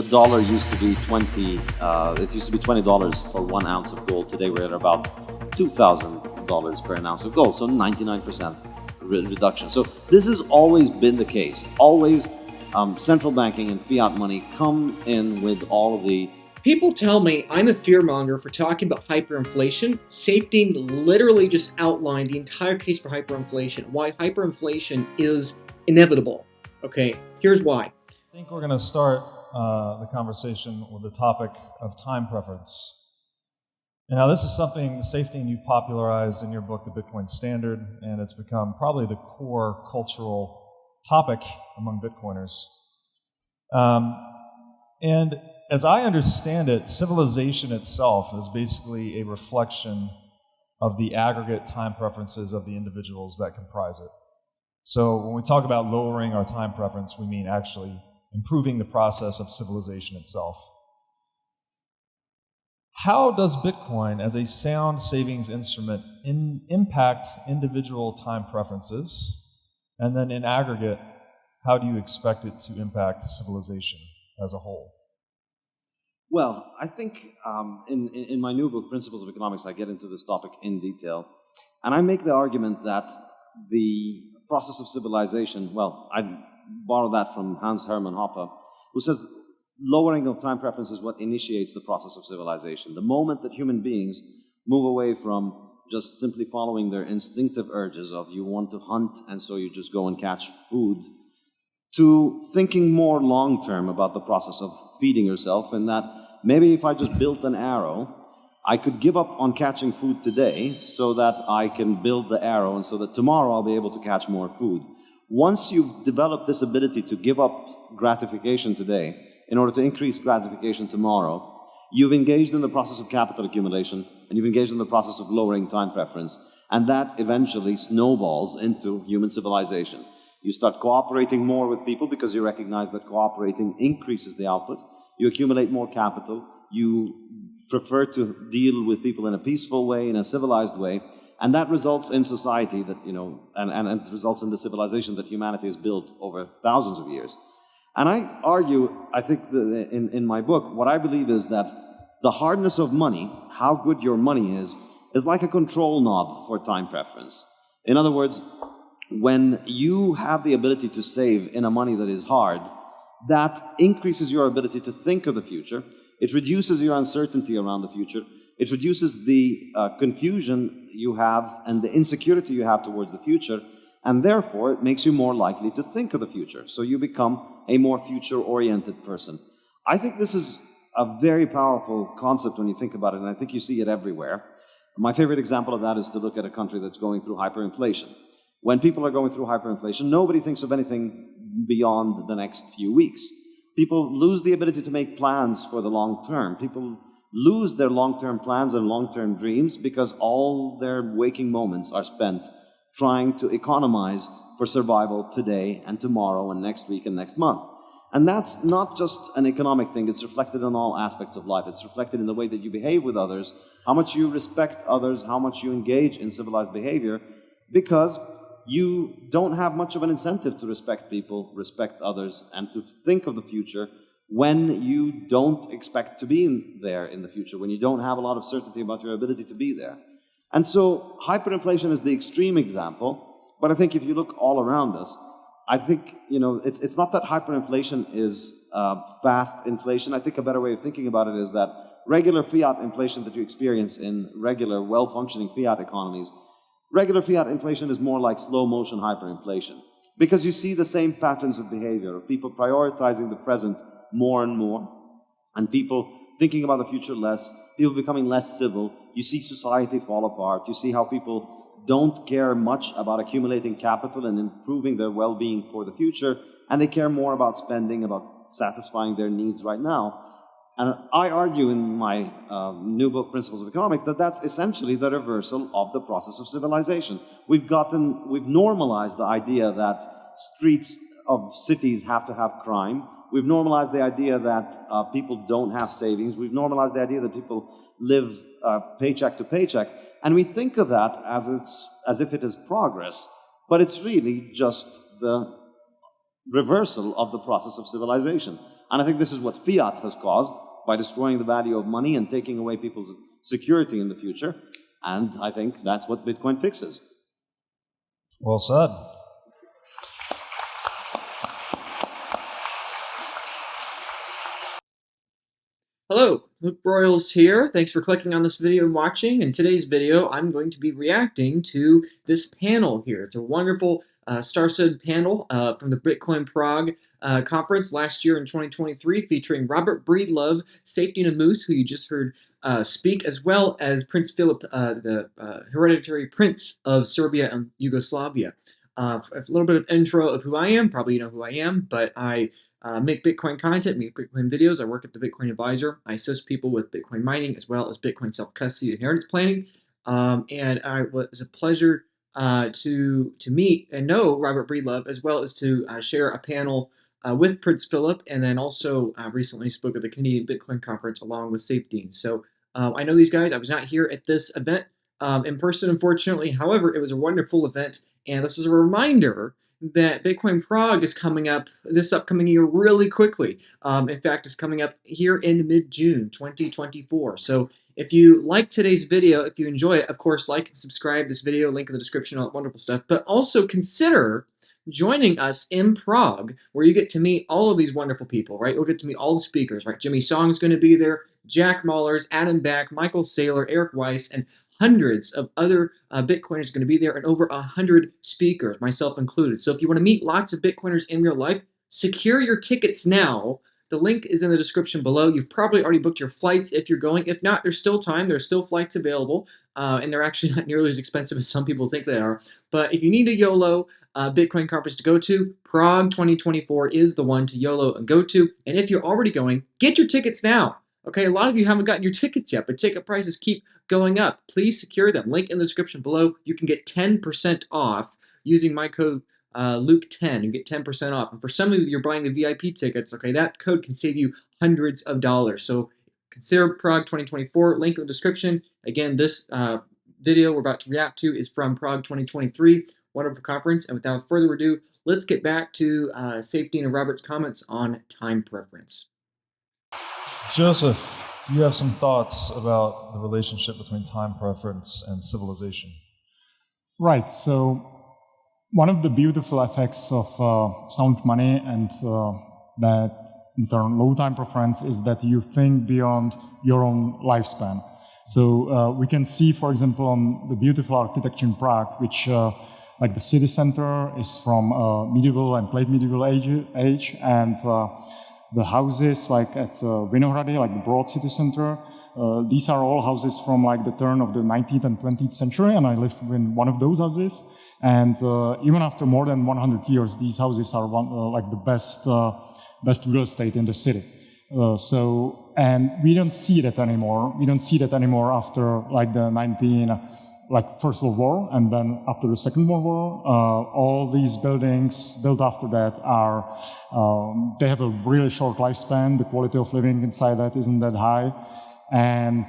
The dollar used to be it used to be $20 for 1 ounce of gold. Today we're at about $2,000 per an ounce of gold, so 99% reduction. So this has always been the case. Always central banking and fiat money come in with all of the... People tell me I'm a fearmonger for talking about hyperinflation. Saifdean literally just outlined the entire case for hyperinflation, why hyperinflation is inevitable. Okay, here's why. I think we're going to start the conversation with the topic of time preference. And now this is something, Saifdean, you popularized in your book, The Bitcoin Standard, and it's become probably the core cultural topic among Bitcoiners. And as I understand it, civilization itself is basically a reflection of the aggregate time preferences of the individuals that comprise it. So when we talk about lowering our time preference, we mean actually improving the process of civilization itself. How does Bitcoin, as a sound savings instrument, impact individual time preferences? And then in aggregate, how do you expect it to impact civilization as a whole? Well, I think in my new book, Principles of Economics, I get into this topic in detail. And I make the argument that the process of civilization, well, I borrow that from Hans Hermann Hoppe, who says lowering of time preference is what initiates the process of civilization. The moment that human beings move away from just simply following their instinctive urges of you want to hunt and so you just go and catch food, to thinking more long-term about the process of feeding yourself, and that maybe if I just built an arrow, I could give up on catching food today so that I can build the arrow and so that tomorrow I'll be able to catch more food. Once you've developed this ability to give up gratification today in order to increase gratification tomorrow, you've engaged in the process of capital accumulation and you've engaged in the process of lowering time preference, and that eventually snowballs into human civilization. You start cooperating more with people because you recognize that cooperating increases the output. You accumulate more capital. You prefer to deal with people in a peaceful way, in a civilized way, and that results in society that, and results in the civilization that humanity has built over thousands of years. And I argue, I think in my book, what I believe is that the hardness of money, how good your money is like a control knob for time preference. In other words, when you have the ability to save in a money that is hard, that increases your ability to think of the future. It reduces your uncertainty around the future. It reduces the confusion you have and the insecurity you have towards the future, and therefore it makes you more likely to think of the future. So you become a more future-oriented person. I think this is a very powerful concept when you think about it, and I think you see it everywhere. My favorite example of that is to look at a country that's going through hyperinflation. When people are going through hyperinflation, nobody thinks of anything beyond the next few weeks. People lose the ability to make plans for the long term. People lose their long-term plans and long-term dreams because all their waking moments are spent trying to economize for survival today and tomorrow and next week and next month. And that's not just an economic thing, it's reflected in all aspects of life. It's reflected in the way that you behave with others, how much you respect others, how much you engage in civilized behavior, because you don't have much of an incentive to respect people, respect others, and to think of the future when you don't expect to be there in the future, when you don't have a lot of certainty about your ability to be there. And so hyperinflation is the extreme example, but I think if you look all around us, I think, it's not that hyperinflation is fast inflation. I think a better way of thinking about it is that regular fiat inflation that you experience in regular, well-functioning fiat economies, regular fiat inflation is more like slow-motion hyperinflation because you see the same patterns of behavior of people prioritizing the present more and more, and people thinking about the future less, people becoming less civil. You see society fall apart. You see how people don't care much about accumulating capital and improving their well-being for the future, and they care more about spending, about satisfying their needs right now. And I argue in my new book, Principles of Economics, that that's essentially the reversal of the process of civilization. We've normalized the idea that streets of cities have to have crime. We've normalized the idea that people don't have savings. We've normalized the idea that people live paycheck to paycheck. And we think of that as if it is progress, but it's really just the reversal of the process of civilization. And I think this is what fiat has caused by destroying the value of money and taking away people's security in the future. And I think that's what Bitcoin fixes. Well said. Hello, Luke Broyles here. Thanks for clicking on this video and watching. In today's video, I'm going to be reacting to this panel here. It's a wonderful star-studded panel from the Bitcoin Prague conference last year in 2023, featuring Robert Breedlove, Saifdean Ammous, who you just heard speak, as well as Prince Philip, the hereditary prince of Serbia and Yugoslavia. A little bit of intro of who I am. Probably you know who I am, but I make Bitcoin content, make Bitcoin videos. I work at the Bitcoin Advisor. I assist people with Bitcoin mining as well as Bitcoin self-custody inheritance planning. And it was a pleasure to meet and know Robert Breedlove, as well as to share a panel with Prince Philip, and then also recently spoke at the Canadian Bitcoin Conference along with Saifdean. So I know these guys. I was not here at this event in person, unfortunately. However, it was a wonderful event, and this is a reminder that Bitcoin Prague is coming up this upcoming year really quickly. In fact, it's coming up here in mid-June 2024. So if you like today's video, if you enjoy it, of course, like and subscribe this video, link in the description, all that wonderful stuff. But also consider joining us in Prague, where you get to meet all of these wonderful people, right? You'll get to meet all the speakers, right? Jimmy Song's going to be there, Jack Mallers, Adam Back, Michael Saylor, Eric Weiss, and hundreds of other Bitcoiners going to be there, and over 100 speakers, myself included. So if you want to meet lots of Bitcoiners in real life, secure your tickets now. The link is in the description below. You've probably already booked your flights if you're going. If not, there's still time. There's still flights available, and they're actually not nearly as expensive as some people think they are. But if you need a YOLO Bitcoin conference to go to, Prague 2024 is the one to YOLO and go to. And if you're already going, get your tickets now. Okay, a lot of you haven't gotten your tickets yet, but ticket prices keep going up. Please secure them. Link in the description below. You can get 10% off using my code Luke10. You get 10% off. And for some of you, you're buying the VIP tickets. Okay, that code can save you hundreds of dollars. So consider Prague 2024. Link in the description. Again, this video we're about to react to is from Prague 2023. Wonderful conference. And without further ado, let's get back to Saifdean and Robert's comments on time preference. Joseph, do you have some thoughts about the relationship between time preference and civilization? Right. So one of the beautiful effects of sound money and that in turn low time preference is that you think beyond your own lifespan. So we can see, for example, on the beautiful architecture in Prague, which like the city center is from medieval and late medieval age, and the houses like at Vinohrady, like the broad city center, these are all houses from like the turn of the 19th and 20th century, and I live in one of those houses. And even after more than 100 years, these houses are like the best real estate in the city. And we don't see that anymore. We don't see that anymore after like the First World War, and then after the Second World War, all these buildings built after that are, they have a really short lifespan. The quality of living inside that isn't that high. And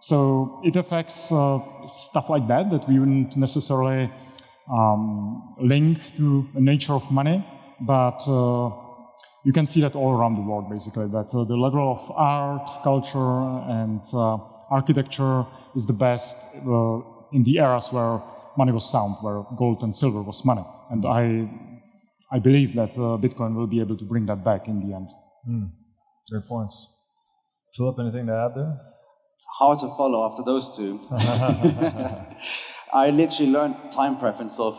so it affects stuff like that we wouldn't necessarily link to the nature of money, but you can see that all around the world, basically, that the level of art, culture, and architecture is the best in the eras where money was sound, where gold and silver was money. And I believe that Bitcoin will be able to bring that back in the end. Great points. Philip, anything to add there? It's hard to follow after those two. I literally learned time preference of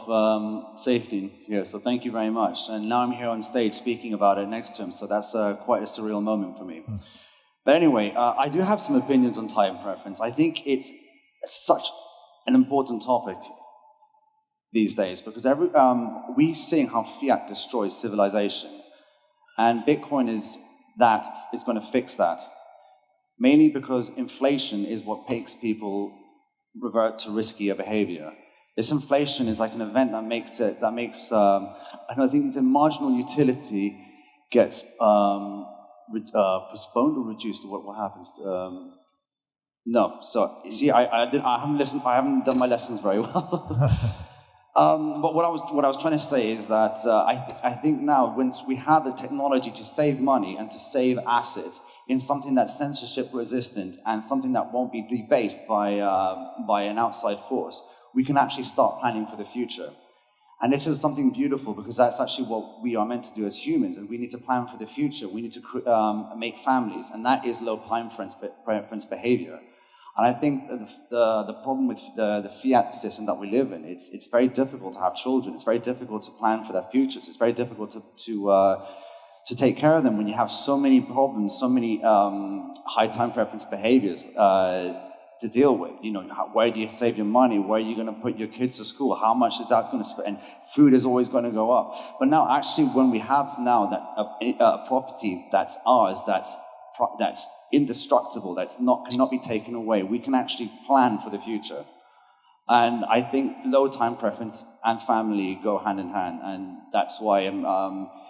Saifdean here, so thank you very much. And now I'm here on stage speaking about it next to him, so that's quite a surreal moment for me. But anyway, I do have some opinions on time preference. I think it's such an important topic these days because we're seeing how fiat destroys civilization, and Bitcoin is going to fix that. Mainly because inflation is what makes people revert to riskier behavior. This inflation is like an event that makes and I think the marginal utility gets postponed or reduced. What happens? No. So you see, I haven't listened. I haven't done my lessons very well. But what I was trying to say is that I think now once we have the technology to save money and to save assets in something that's censorship resistant and something that won't be debased by an outside force, we can actually start planning for the future. And this is something beautiful because that's actually what we are meant to do as humans, and we need to plan for the future. We need to make families, and that is low time preference behavior. And I think that the problem with the Fiat system that we live in, it's very difficult to have children. It's very difficult to plan for their futures. It's very difficult to take care of them when you have so many problems, so many high time preference behaviors to deal with. You know, where do you save your money? Where are you going to put your kids to school? How much is that going to spend? And food is always going to go up. But now, actually, when we have now that a property that's ours, that's indestructible, cannot be taken away, we can actually plan for the future. And I think low time preference and family go hand in hand, and that's why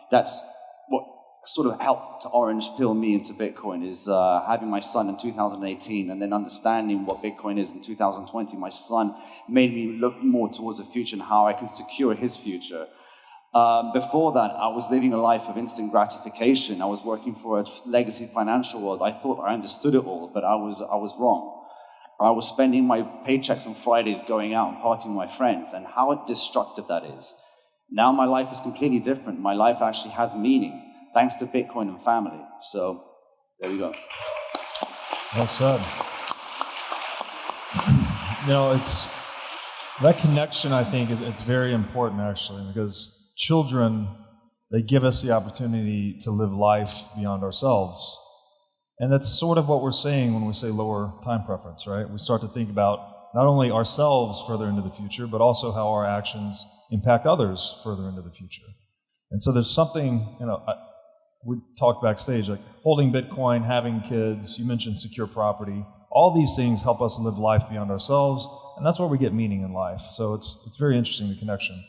that's what sort of helped to orange pill me into Bitcoin is having my son in 2018 and then understanding what Bitcoin is in 2020. My son made me look more towards the future and how I can secure his future. Before that, I was living a life of instant gratification. I was working for a legacy financial world. I thought I understood it all, but I was wrong. I was spending my paychecks on Fridays going out and partying with my friends, and how destructive that is. Now my life is completely different. My life actually has meaning, thanks to Bitcoin and family. So, there you go. Well said. It's that connection, I think, it's very important, actually, because children, they give us the opportunity to live life beyond ourselves. And that's sort of what we're saying when we say lower time preference, right? We start to think about not only ourselves further into the future, but also how our actions impact others further into the future. And so there's something, we talked backstage, like holding Bitcoin, having kids, you mentioned secure property. All these things help us live life beyond ourselves, and that's where we get meaning in life. So it's very interesting, the connection.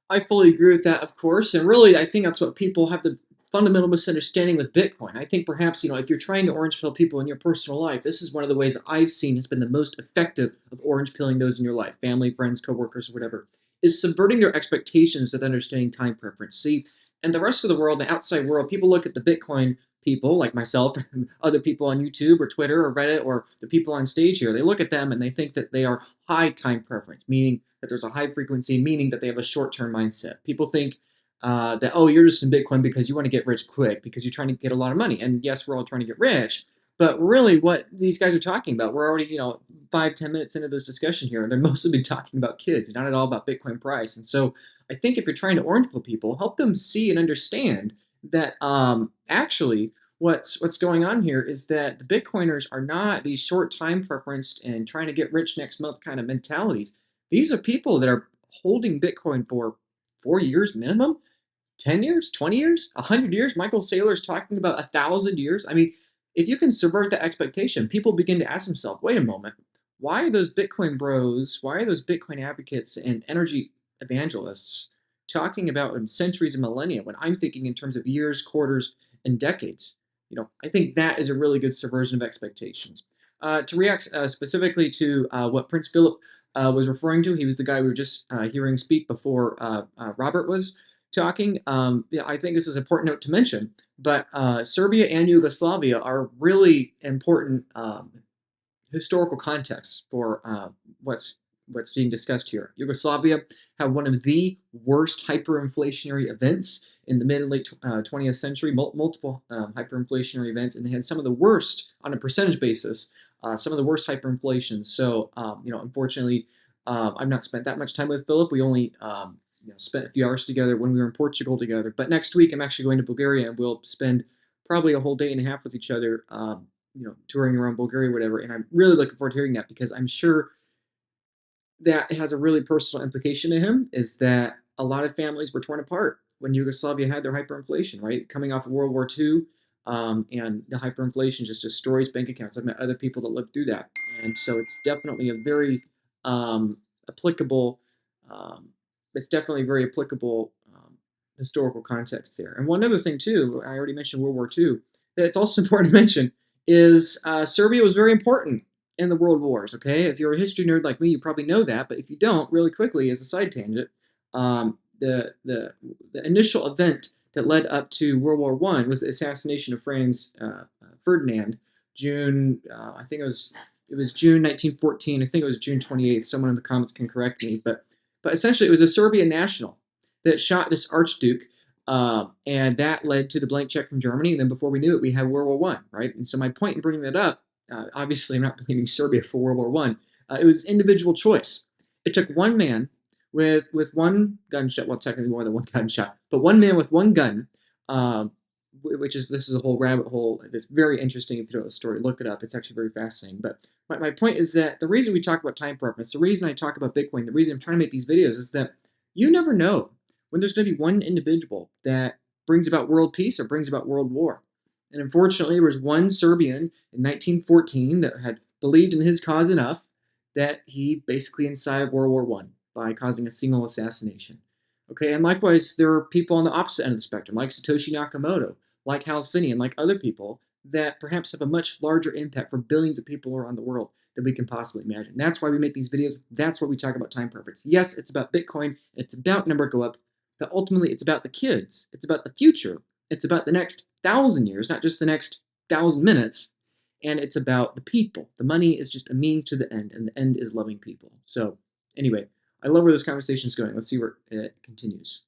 I fully agree with that, of course. And really, I think that's what people have the fundamental misunderstanding with Bitcoin. I think perhaps, if you're trying to orange pill people in your personal life, this is one of the ways that I've seen has been the most effective of orange pilling those in your life, family, friends, coworkers, or whatever, is subverting their expectations of understanding time preference. See, and the rest of the world, the outside world, people look at the Bitcoin people like myself, and other people on YouTube or Twitter or Reddit or the people on stage here. They look at them and they think that they are high time preference, meaning that there's a high frequency, meaning that they have a short-term mindset. People think that, oh, you're just in Bitcoin because you want to get rich quick, because you're trying to get a lot of money. And yes, we're all trying to get rich, but really what these guys are talking about, we're already, 5-10 minutes into this discussion here, and they're mostly been talking about kids, not at all about Bitcoin price. And so I think if you're trying to orange pill people, help them see and understand that actually what's going on here is that the Bitcoiners are not these short time preferenced and trying to get rich next month kind of mentalities. These are people that are holding Bitcoin for 4 years minimum, 10 years, 20 years, 100 years. Michael Saylor's talking about 1,000 years. I mean, if you can subvert that expectation, people begin to ask themselves, wait a moment, why are those Bitcoin bros, why are those Bitcoin advocates and energy evangelists talking about centuries and millennia when I'm thinking in terms of years, quarters, and decades? I think that is a really good subversion of expectations. To react specifically to what Prince Philip was referring to, he was the guy we were just hearing speak before Robert was talking. I think this is an important note to mention, but Serbia and Yugoslavia are really important historical contexts for what's being discussed here. Yugoslavia had one of the worst hyperinflationary events in the mid and late 20th century, multiple hyperinflationary events, and they had some of the worst, on a percentage basis, some of the worst hyperinflations. So, unfortunately, I've not spent that much time with Philip. We only spent a few hours together when we were in Portugal together. But next week, I'm actually going to Bulgaria, and we'll spend probably a whole day and a half with each other, touring around Bulgaria, or whatever. And I'm really looking forward to hearing that, because I'm sure that has a really personal implication to him, is that a lot of families were torn apart when Yugoslavia had their hyperinflation, right? Coming off of World War II, and the hyperinflation just destroys bank accounts. I've met other people that lived through that. And so it's definitely a very applicable, historical context there. And one other thing, too, I already mentioned World War II, that it's also important to mention is Serbia was very important and the world wars. Okay, if you're a history nerd like me, you probably know that. But if you don't, really quickly, as a side tangent, the initial event that led up to World War One was the assassination of Franz Ferdinand. June, I think it was June 1914. I think it was June 28th. Someone in the comments can correct me, but essentially it was a Serbian national that shot this archduke, and that led to the blank check from Germany. And then before we knew it, we had World War One, right? And so my point in bringing that up, obviously I'm not blaming Serbia for World War One. It was individual choice. It took one man with one gunshot, well, technically more than one gunshot, but one man with one gun, this is a whole rabbit hole that's very interesting. If you know the story, look it up. It's actually very fascinating. But my point is that the reason we talk about time preference, the reason I talk about Bitcoin, the reason I'm trying to make these videos is that you never know when there's going to be one individual that brings about world peace or brings about world war. And unfortunately, there was one Serbian in 1914 that had believed in his cause enough that he basically incited World War One by causing a single assassination. Okay, and likewise, there are people on the opposite end of the spectrum, like Satoshi Nakamoto, like Hal Finney, and like other people that perhaps have a much larger impact for billions of people around the world than we can possibly imagine. That's why we make these videos. That's why we talk about time preference. Yes, it's about Bitcoin. It's about number go up, but ultimately it's about the kids. It's about the future. It's about the next 1,000 years, not just the next 1,000 minutes. And it's about the people. The money is just a means to the end, and the end is loving people. So anyway, I love where this conversation is going. Let's see where it continues.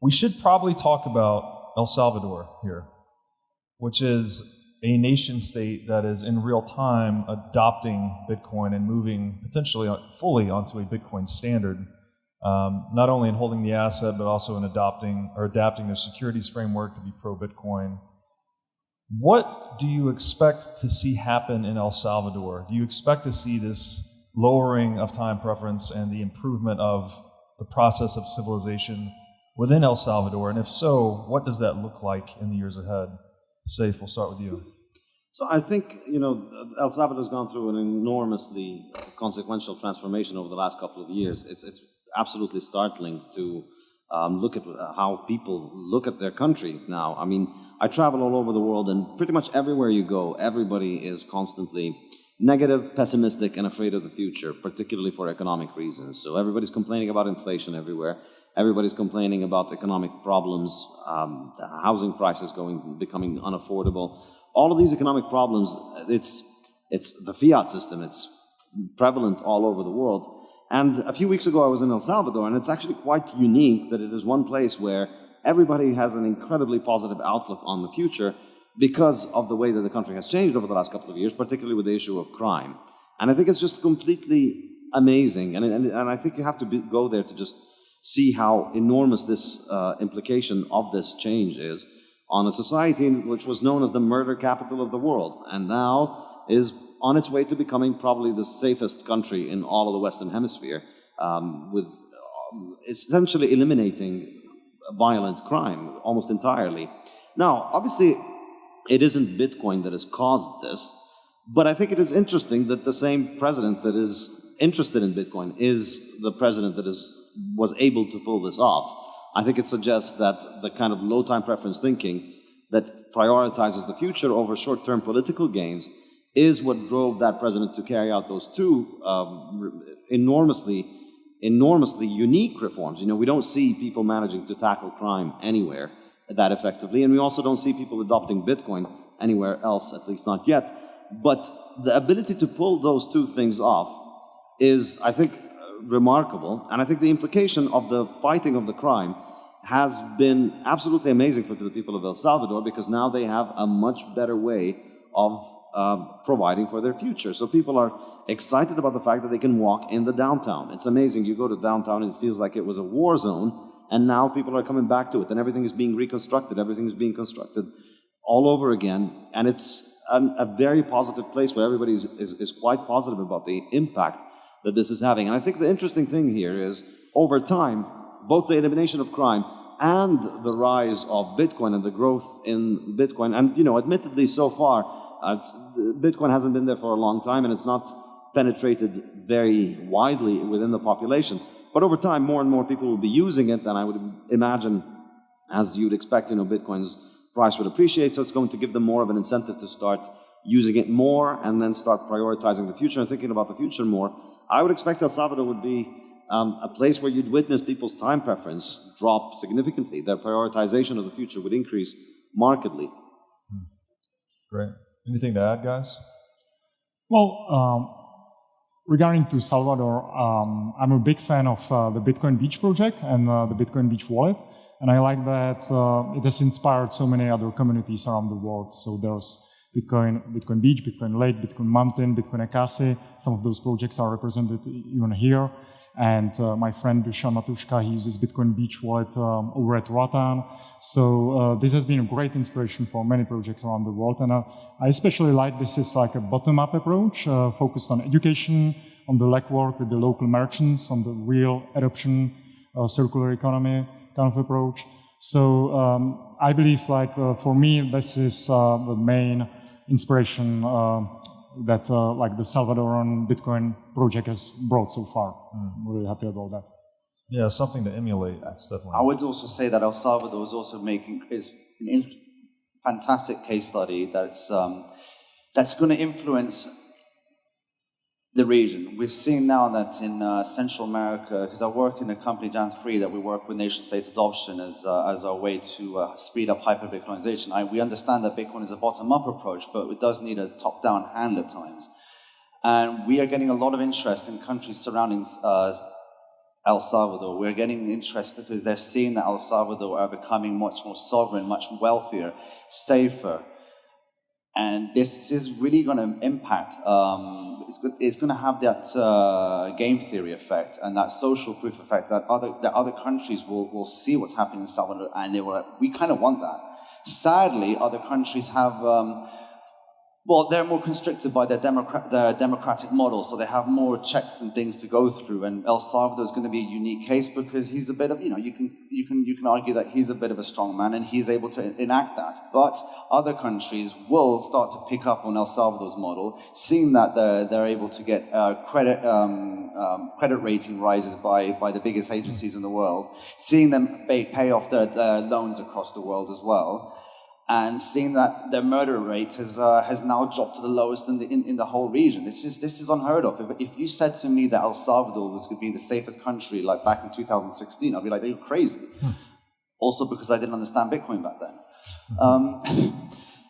We should probably talk about El Salvador here, which is a nation state that is in real time adopting Bitcoin and moving potentially fully onto a Bitcoin standard, not only in holding the asset, but also in adapting their securities framework to be pro-Bitcoin. What do you expect to see happen in El Salvador? Do you expect to see this lowering of time preference and the improvement of the process of civilization within El Salvador? And if so, what does that look like in the years ahead? Saif, we'll start with you. So I think, El Salvador's gone through an enormously consequential transformation over the last couple of years. It's absolutely startling to look at how people look at their country now. I mean, I travel all over the world, and pretty much everywhere you go, everybody is constantly negative, pessimistic, and afraid of the future, particularly for economic reasons. So everybody's complaining about inflation everywhere. Everybody's complaining about economic problems, housing prices becoming unaffordable. All of these economic problems, it's the Fiat system. It's prevalent all over the world. And a few weeks ago, I was in El Salvador, and it's actually quite unique that it is one place where everybody has an incredibly positive outlook on the future because of the way that the country has changed over the last couple of years, particularly with the issue of crime. And I think it's just completely amazing. And I think you have to go there to just see how enormous this implication of this change is on a society which was known as the murder capital of the world, and now is on its way to becoming probably the safest country in all of the Western Hemisphere, with essentially eliminating violent crime almost entirely. Now, obviously, it isn't Bitcoin that has caused this, but I think it is interesting that the same president that is interested in Bitcoin is the president that was able to pull this off. I think it suggests that the kind of low time preference thinking that prioritizes the future over short-term political gains is what drove that president to carry out those two enormously unique reforms. We don't see people managing to tackle crime anywhere that effectively, and we also don't see people adopting Bitcoin anywhere else, at least not yet. But the ability to pull those two things off is, I think, remarkable, and I think the implication of the fighting of the crime has been absolutely amazing for the people of El Salvador, because now they have a much better way of providing for their future. So people are excited about the fact that they can walk in the downtown. It's amazing. You go to downtown and it feels like it was a war zone, and now people are coming back to it, and everything is being reconstructed. Everything is being constructed all over again, and it's a very positive place where everybody is quite positive about the impact that this is having. And I think the interesting thing here is, over time, both the elimination of crime and the rise of Bitcoin and the growth in Bitcoin, and admittedly so far, Bitcoin hasn't been there for a long time, and it's not penetrated very widely within the population. But over time, more and more people will be using it, and I would imagine, as you'd expect, Bitcoin's price would appreciate, so it's going to give them more of an incentive to start using it more and then start prioritizing the future and thinking about the future more, I would expect El Salvador would be a place where you'd witness people's time preference drop significantly. Their prioritization of the future would increase markedly. Great. Anything to add, guys? Well, regarding to Salvador, I'm a big fan of the Bitcoin Beach project and the Bitcoin Beach wallet. And I like that it has inspired so many other communities around the world. So there's Bitcoin Beach, Bitcoin Lake, Bitcoin Mountain, Bitcoin Akase. Some of those projects are represented even here. And my friend Dusan Matushka, he uses Bitcoin Beach wallet over at Roatan. So this has been a great inspiration for many projects around the world. And I especially like this is like a bottom-up approach, focused on education, on the legwork with the local merchants, on the real adoption, circular economy kind of approach. So I believe, like for me, this is the main inspiration that like the Salvadoran Bitcoin project has brought so far. I'm really happy about that. Yeah, something to emulate. That's definitely. I would also say that El Salvador is also it's an fantastic case study that's going to influence the region. We've seen now that in Central America, because I work in a company, Jan3, that we work with nation-state adoption as our way to speed up hyper-Bitcoinization. We understand that Bitcoin is a bottom-up approach, but it does need a top-down hand at times. And we are getting a lot of interest in countries surrounding El Salvador. We're getting interest because they're seeing that El Salvador are becoming much more sovereign, much wealthier, safer. And this is really going to impact, it's going to have that game theory effect and that social proof effect that other countries will see what's happening in Salvador, and we kind of want that. Sadly, other countries have, they're more constricted by their democratic model, so they have more checks and things to go through. And El Salvador is going to be a unique case because he's a bit of, you can argue that he's a bit of a strong man and he's able to enact that. But other countries will start to pick up on El Salvador's model, seeing that they're able to get credit rating rises by the biggest agencies in the world, seeing them pay off their loans across the world as well. And seeing that their murder rate has now dropped to the lowest in the whole region. This is unheard of. If you said to me that El Salvador was going to be the safest country like back in 2016, I'd be like, you're crazy. Also because I didn't understand Bitcoin back then.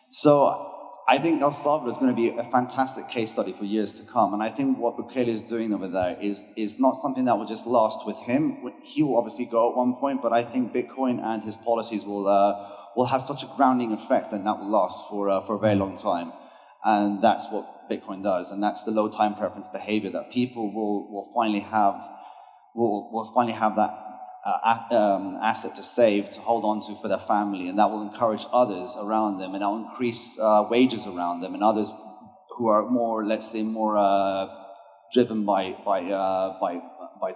So I think El Salvador is going to be a fantastic case study for years to come. And I think what Bukele is doing over there is not something that will just last with him. He will obviously go at one point, but I think Bitcoin and his policies will have such a grounding effect, and that will last for a very long time. And that's what Bitcoin does, and that's the low time preference behavior that people will finally have that asset to save, to hold on to for their family, and that will encourage others around them, and that will increase wages around them, and others who are more, let's say, more driven by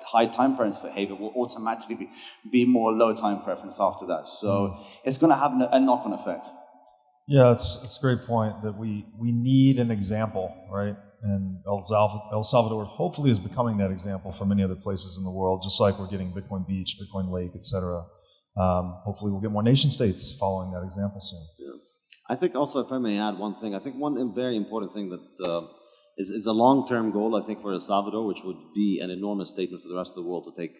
high time preference behavior will automatically be more low time preference after that. So it's going to have a knock-on effect. Yeah, it's a great point that we need an example, right? And El Salvador hopefully is becoming that example for many other places in the world, just like we're getting Bitcoin Beach, Bitcoin Lake, etc. Hopefully we'll get more nation states following that example soon. Yeah. I think also, if I may add one thing, I think one very important thing that is a long-term goal, I think, for El Salvador, which would be an enormous statement for the rest of the world to take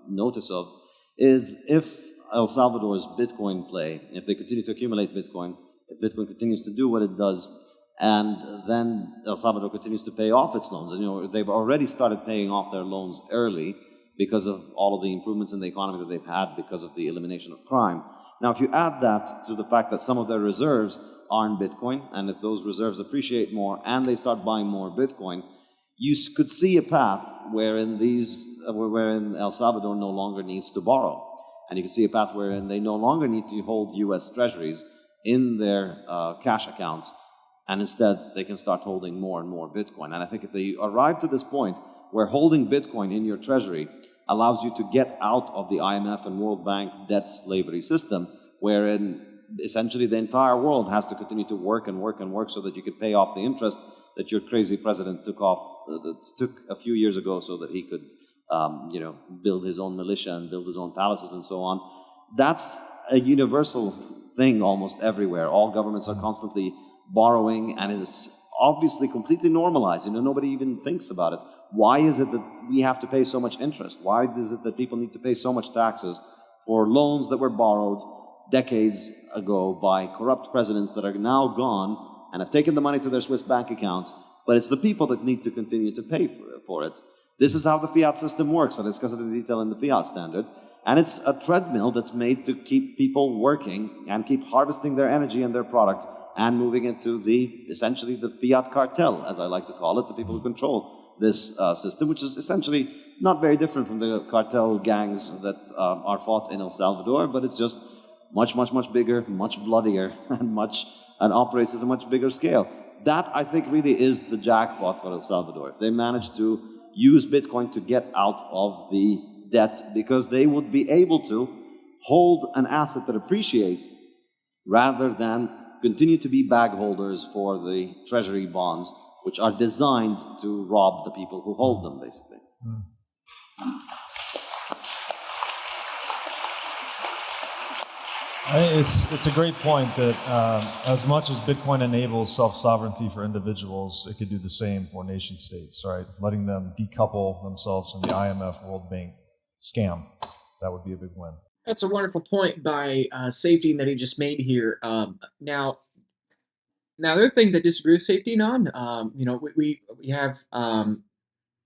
notice of, is if El Salvador's Bitcoin play, if they continue to accumulate Bitcoin, if Bitcoin continues to do what it does, and then El Salvador continues to pay off its loans. And, they've already started paying off their loans early because of all of the improvements in the economy that they've had because of the elimination of crime. Now, if you add that to the fact that some of their reserves are in Bitcoin, and if those reserves appreciate more and they start buying more Bitcoin, you could see a path wherein El Salvador no longer needs to borrow. And you can see a path wherein they no longer need to hold US treasuries in their cash accounts, and instead they can start holding more and more Bitcoin. And I think if they arrive to this point where holding Bitcoin in your treasury allows you to get out of the IMF and World Bank debt slavery system, wherein essentially the entire world has to continue to work and work and work so that you could pay off the interest that your crazy president took a few years ago so that he could build his own militia and build his own palaces and so on. That's a universal thing almost everywhere. All governments are constantly borrowing, and it's obviously completely normalized. Nobody even thinks about it. Why is it that we have to pay so much interest? Why is it that people need to pay so much taxes for loans that were borrowed decades ago by corrupt presidents that are now gone and have taken the money to their Swiss bank accounts, but it's the people that need to continue to pay for it. This is how the fiat system works. I discuss it in detail in the fiat standard. And it's a treadmill that's made to keep people working and keep harvesting their energy and their product and moving into essentially the fiat cartel, as I like to call it, the people who control this system, which is essentially not very different from the cartel gangs that are fought in El Salvador, but it's just much, much, much bigger, much bloodier, and operates at a much bigger scale. That, I think, really is the jackpot for El Salvador. If they manage to use Bitcoin to get out of the debt, because they would be able to hold an asset that appreciates rather than continue to be bag holders for the treasury bonds, which are designed to rob the people who hold them, basically. It's a great point that as much as Bitcoin enables self-sovereignty for individuals, it could do the same for nation states, right? Letting them decouple themselves from the IMF World Bank scam. That would be a big win. That's a wonderful point by Saifdean that he just made here. Now there are things I disagree with Saifdean on.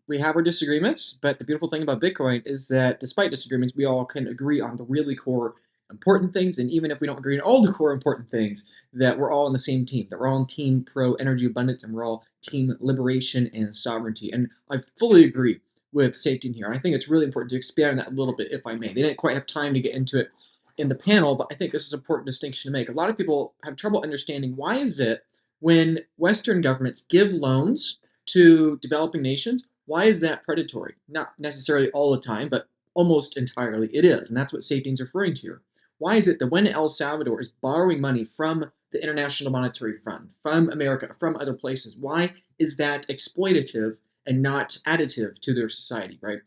We have our disagreements, but the beautiful thing about Bitcoin is that despite disagreements, we all can agree on the really core important things, and even if we don't agree on all the core important things, that we're all on the same team, that we're all on team pro energy abundance, and we're all team liberation and sovereignty. And I fully agree with Saifdean here. And I think it's really important to expand on that a little bit, if I may. They didn't quite have time to get into it in the panel, but I think this is an important distinction to make. A lot of people have trouble understanding why is it when Western governments give loans to developing nations, why is that predatory? Not necessarily all the time, but almost entirely it is. And that's what Saifdean's referring to here. Why is it that when El Salvador is borrowing money from the International Monetary Fund, from America, from other places, why is that exploitative and not additive to their society, right?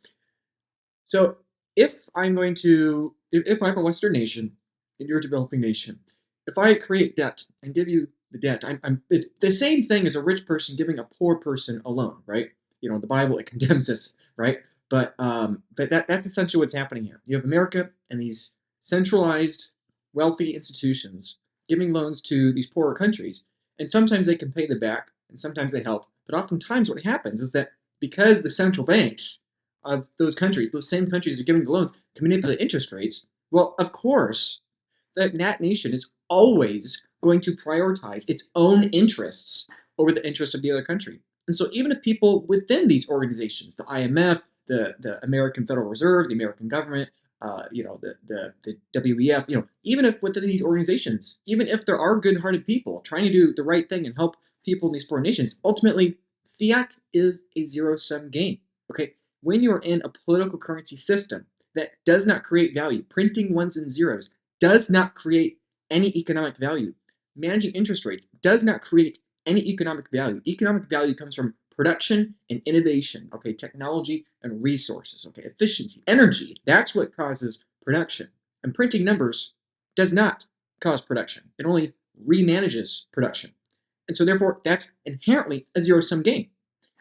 So if I'm a Western nation and you're a developing nation, if I create debt and give you the debt, it's the same thing as a rich person giving a poor person a loan, right? The Bible, it condemns this, right? But that's essentially what's happening here. You have America and these centralized, wealthy institutions giving loans to these poorer countries, and sometimes they can pay them back, and sometimes they help. But oftentimes what happens is that because the central banks of those countries, those same countries are giving the loans, can manipulate interest rates, well, of course, that nation is always going to prioritize its own interests over the interests of the other country. And so even if people within these organizations, the IMF, the American Federal Reserve, the American government, the WEF, even if within these organizations, even if there are good-hearted people trying to do the right thing and help people in these foreign nations, ultimately, fiat is a zero-sum game, okay? When you're in a political currency system that does not create value, printing ones and zeros does not create any economic value. Managing interest rates does not create any economic value. Economic value comes from production and innovation, okay, technology and resources, okay, efficiency, energy, that's what causes production. And printing numbers does not cause production. It only remanages production. And so therefore, that's inherently a zero-sum game.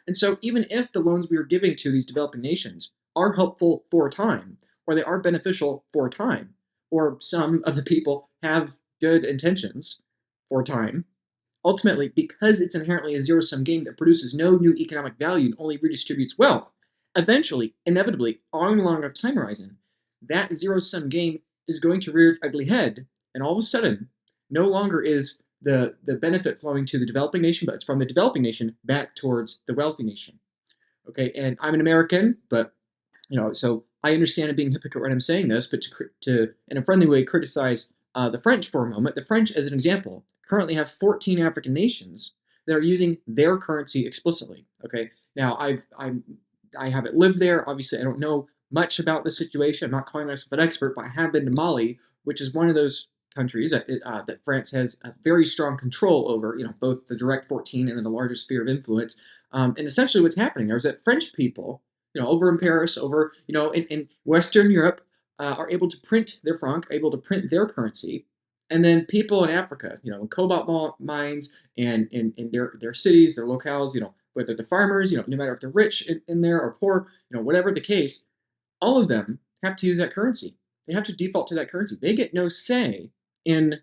And so even if the loans we are giving to these developing nations are helpful for a time, or they are beneficial for a time, or some of the people have good intentions for a time, ultimately, because it's inherently a zero-sum game that produces no new economic value and only redistributes wealth, eventually, inevitably, on a longer time horizon, that zero-sum game is going to rear its ugly head, and all of a sudden, no longer is the benefit flowing to the developing nation, but it's from the developing nation back towards the wealthy nation. Okay, and I'm an American, but so I understand it being a hypocrite when I'm saying this, but to in a friendly way criticize the French for a moment. The French, as an example, currently have 14 African nations that are using their currency explicitly. Okay, now I haven't lived there. Obviously, I don't know much about the situation. I'm not calling myself an expert, but I have been to Mali, which is one of those countries that France has a very strong control over. Both the direct 14 and then the larger sphere of influence. And essentially, what's happening there is that French people, over in Paris, over in Western Europe, are able to print their franc, are able to print their currency, And then people in Africa, in cobalt mines and in their cities, their locales, whether they're farmers, no matter if they're rich in there or poor, whatever the case, all of them have to use that currency. They have to default to that currency. They get no say in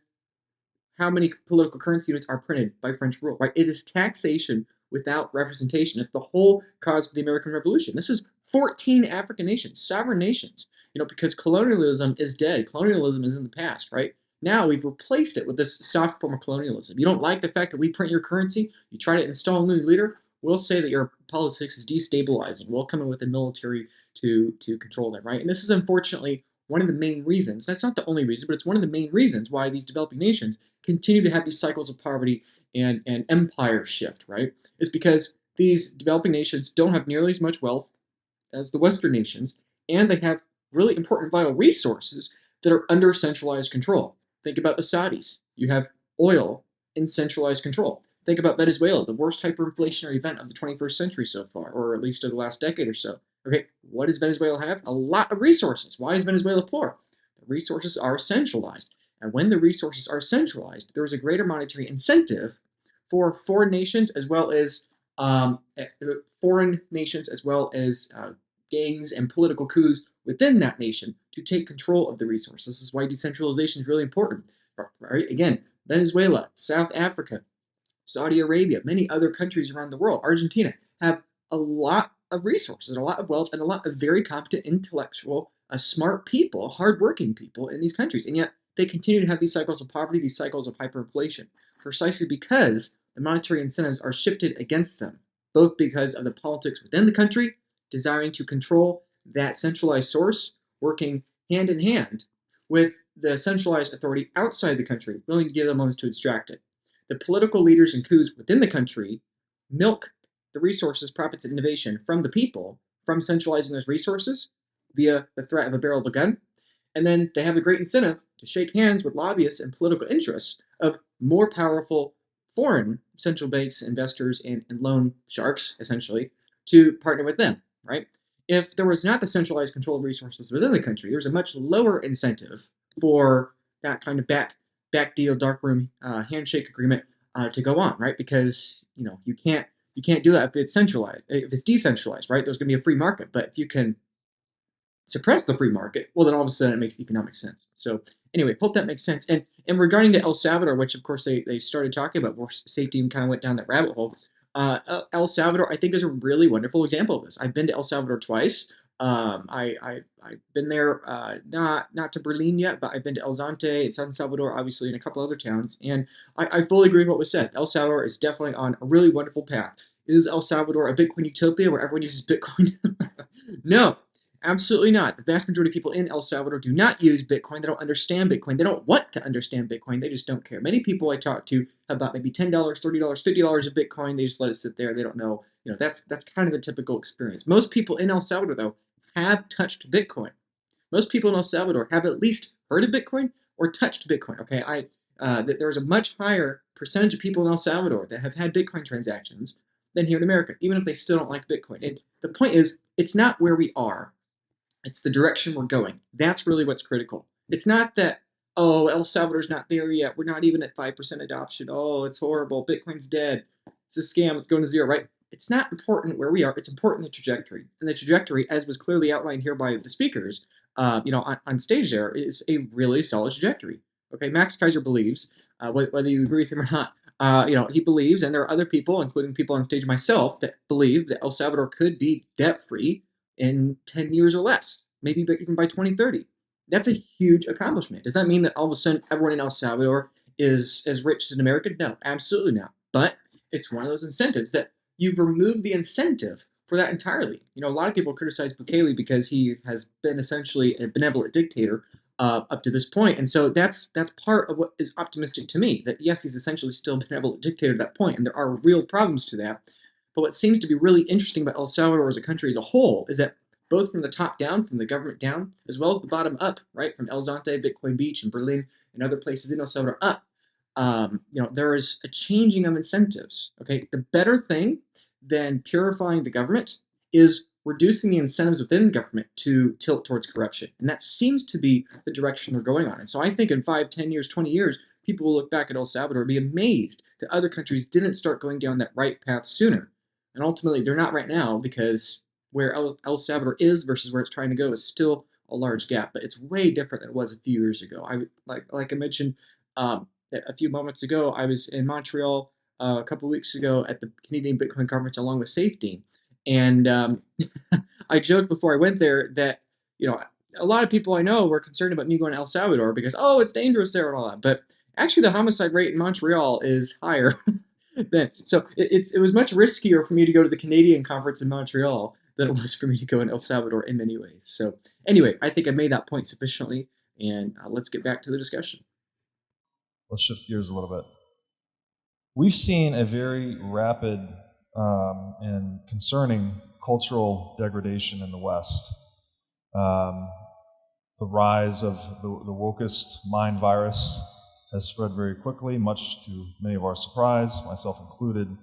how many political currency units are printed by French rule, right? It is taxation without representation. It's the whole cause of the American Revolution. This is 14 African nations, sovereign nations, because colonialism is dead. Colonialism is in the past, right? Now we've replaced it with this soft form of colonialism. You don't like the fact that we print your currency, you try to install a new leader, we'll say that your politics is destabilizing. We'll come in with the military to control them, right? And this is unfortunately one of the main reasons. That's not the only reason, but it's one of the main reasons why these developing nations continue to have these cycles of poverty and empire shift, right? Is because these developing nations don't have nearly as much wealth as the Western nations, and they have really important vital resources that are under centralized control. Think about the Saudis. You have oil in centralized control. Think about Venezuela, the worst hyperinflationary event of the 21st century so far, or at least of the last decade or so. Okay, what does Venezuela have? A lot of resources. Why is Venezuela poor? The resources are centralized. And when the resources are centralized, there is a greater monetary incentive for foreign nations as well as gangs and political coups within that nation to take control of the resource. This is why decentralization is really important. Right? Again, Venezuela, South Africa, Saudi Arabia, many other countries around the world, Argentina, have a lot of resources, a lot of wealth, and a lot of very competent, intellectual, smart people, hardworking people in these countries. And yet they continue to have these cycles of poverty, these cycles of hyperinflation, precisely because the monetary incentives are shifted against them, both because of the politics within the country, desiring to control that centralized source, working hand in hand with the centralized authority outside the country, willing to give them loans to extract it. The political leaders and coups within the country milk the resources, profits, and innovation from the people, from centralizing those resources via the threat of a barrel of a gun. And then they have a great incentive to shake hands with lobbyists and political interests of more powerful foreign central banks, investors, and loan sharks, essentially, to partner with them, right? If there was not the centralized control of resources within the country, there's a much lower incentive for that kind of back deal, darkroom handshake agreement to go on, right? Because you can't do that if it's centralized. If it's decentralized, right? There's going to be a free market, but if you can suppress the free market, well, then all of a sudden it makes economic sense. So anyway, hope that makes sense. And regarding to El Salvador, which of course they started talking about, where safety kind of went down that rabbit hole. El Salvador, I think, is a really wonderful example of this. I've been to El Salvador twice. I've been there, not to Berlin yet, but I've been to El Zante and San Salvador, obviously, and a couple other towns. And I fully agree with what was said. El Salvador is definitely on a really wonderful path. Is El Salvador a Bitcoin utopia where everyone uses Bitcoin? No, absolutely not. The vast majority of people in El Salvador do not use Bitcoin. They don't understand Bitcoin. They don't want to understand Bitcoin. They just don't care. Many people I talk to have about maybe $10, $30, $50 of Bitcoin. They just let it sit there. They don't know. That's kind of the typical experience. Most people in El Salvador, though, have touched Bitcoin. Most people in El Salvador have at least heard of Bitcoin or touched Bitcoin. Okay, there's a much higher percentage of people in El Salvador that have had Bitcoin transactions than here in America, even if they still don't like Bitcoin. And the point is, it's not where we are. It's the direction we're going. That's really what's critical. It's not that, oh, El Salvador's not there yet. We're not even at 5% adoption. Oh, it's horrible. Bitcoin's dead. It's a scam. It's going to zero, right? It's not important where we are. It's important the trajectory. And the trajectory, as was clearly outlined here by the speakers, on stage there, is a really solid trajectory. Okay, Max Kaiser believes, whether you agree with him or not, he believes, and there are other people, including people on stage myself, that believe that El Salvador could be debt-free in 10 years or less, maybe even by 2030. That's a huge accomplishment. Does that mean that all of a sudden everyone in El Salvador is as rich as an American? No, absolutely not. But it's one of those incentives that you've removed the incentive for that entirely. A lot of people criticize Bukele because he has been essentially a benevolent dictator up to this point. And so that's part of what is optimistic to me, that yes, he's essentially still a benevolent dictator at that point, and there are real problems to that. But what seems to be really interesting about El Salvador as a country as a whole is that both from the top down, from the government down, as well as the bottom up, right, from El Zante, Bitcoin Beach, and Berlin, and other places in El Salvador up, there is a changing of incentives. Okay, the better thing than purifying the government is reducing the incentives within government to tilt towards corruption. And that seems to be the direction we're going on. And so I think in 5, 10 years, 20 years, people will look back at El Salvador and be amazed that other countries didn't start going down that right path sooner. And ultimately, they're not right now because where El Salvador is versus where it's trying to go is still a large gap. But it's way different than it was a few years ago. Like I mentioned a few moments ago, I was in Montreal a couple of weeks ago at the Canadian Bitcoin conference along with Saifdean. And I joked before I went there that, a lot of people I know were concerned about me going to El Salvador because, oh, it's dangerous there and all that. But actually, the homicide rate in Montreal is higher. So it was much riskier for me to go to the Canadian conference in Montreal than it was for me to go in El Salvador in many ways. So anyway, I think I made that point sufficiently, and let's get back to the discussion. Let's shift gears a little bit. We've seen a very rapid and concerning cultural degradation in the West. The rise of the wokest mind virus has spread very quickly, much to many of our surprise, myself included.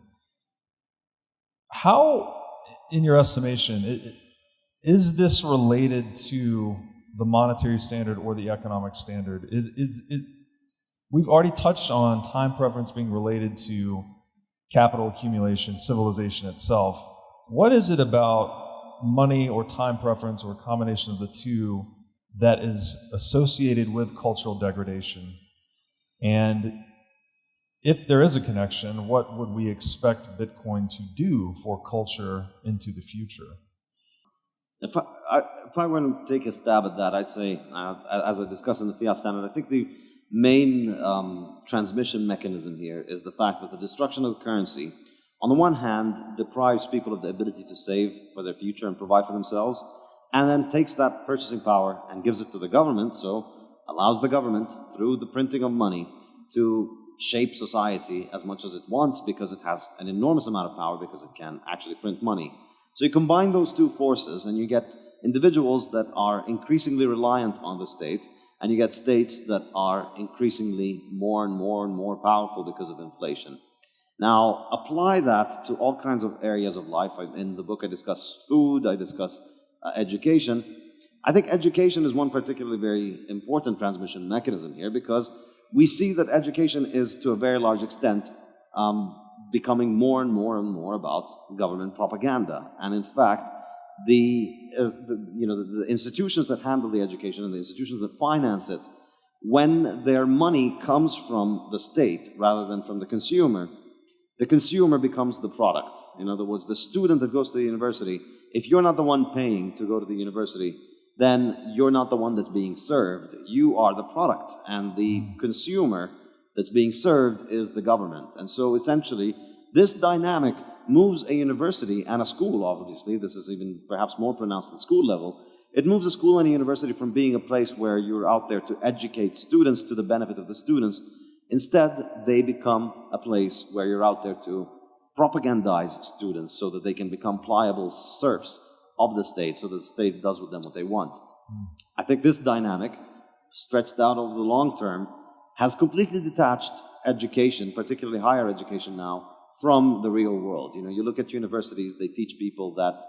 How, in your estimation, is this related to the monetary standard or the economic standard? We've already touched on time preference being related to capital accumulation, civilization itself. What is it about money or time preference or a combination of the two that is associated with cultural degradation? And if there is a connection, what would we expect Bitcoin to do for culture into the future? If I were to take a stab at that, I'd say, as I discussed in the Fiat standard, I think the main transmission mechanism here is the fact that the destruction of the currency, on the one hand, deprives people of the ability to save for their future and provide for themselves, and then takes that purchasing power and gives it to the government, so allows the government, through the printing of money, to shape society as much as it wants because it has an enormous amount of power because it can actually print money. So you combine those two forces and you get individuals that are increasingly reliant on the state, and you get states that are increasingly more and more powerful because of inflation. Now, apply that to all kinds of areas of life. In the book I discuss food, I discuss education. I think education is one particularly very important transmission mechanism here because we see that education is, to a very large extent, becoming more and more about government propaganda. And in fact, the institutions that handle the education and the institutions that finance it, when their money comes from the state rather than from the consumer becomes the product. In other words, the student that goes to the university, if you're not the one paying to go to the university, then you're not the one that's being served. You are the product, and the consumer that's being served is the government. And so essentially, this dynamic moves a university and a school, obviously, this is even perhaps more pronounced at school level, it moves a school and a university from being a place where you're out there to educate students to the benefit of the students. Instead, they become a place where you're out there to propagandize students so that they can become pliable serfs of the state, so that the state does with them what they want. I think this dynamic, stretched out over the long term, has completely detached education, particularly higher education now, from the real world. You look at universities, they teach people that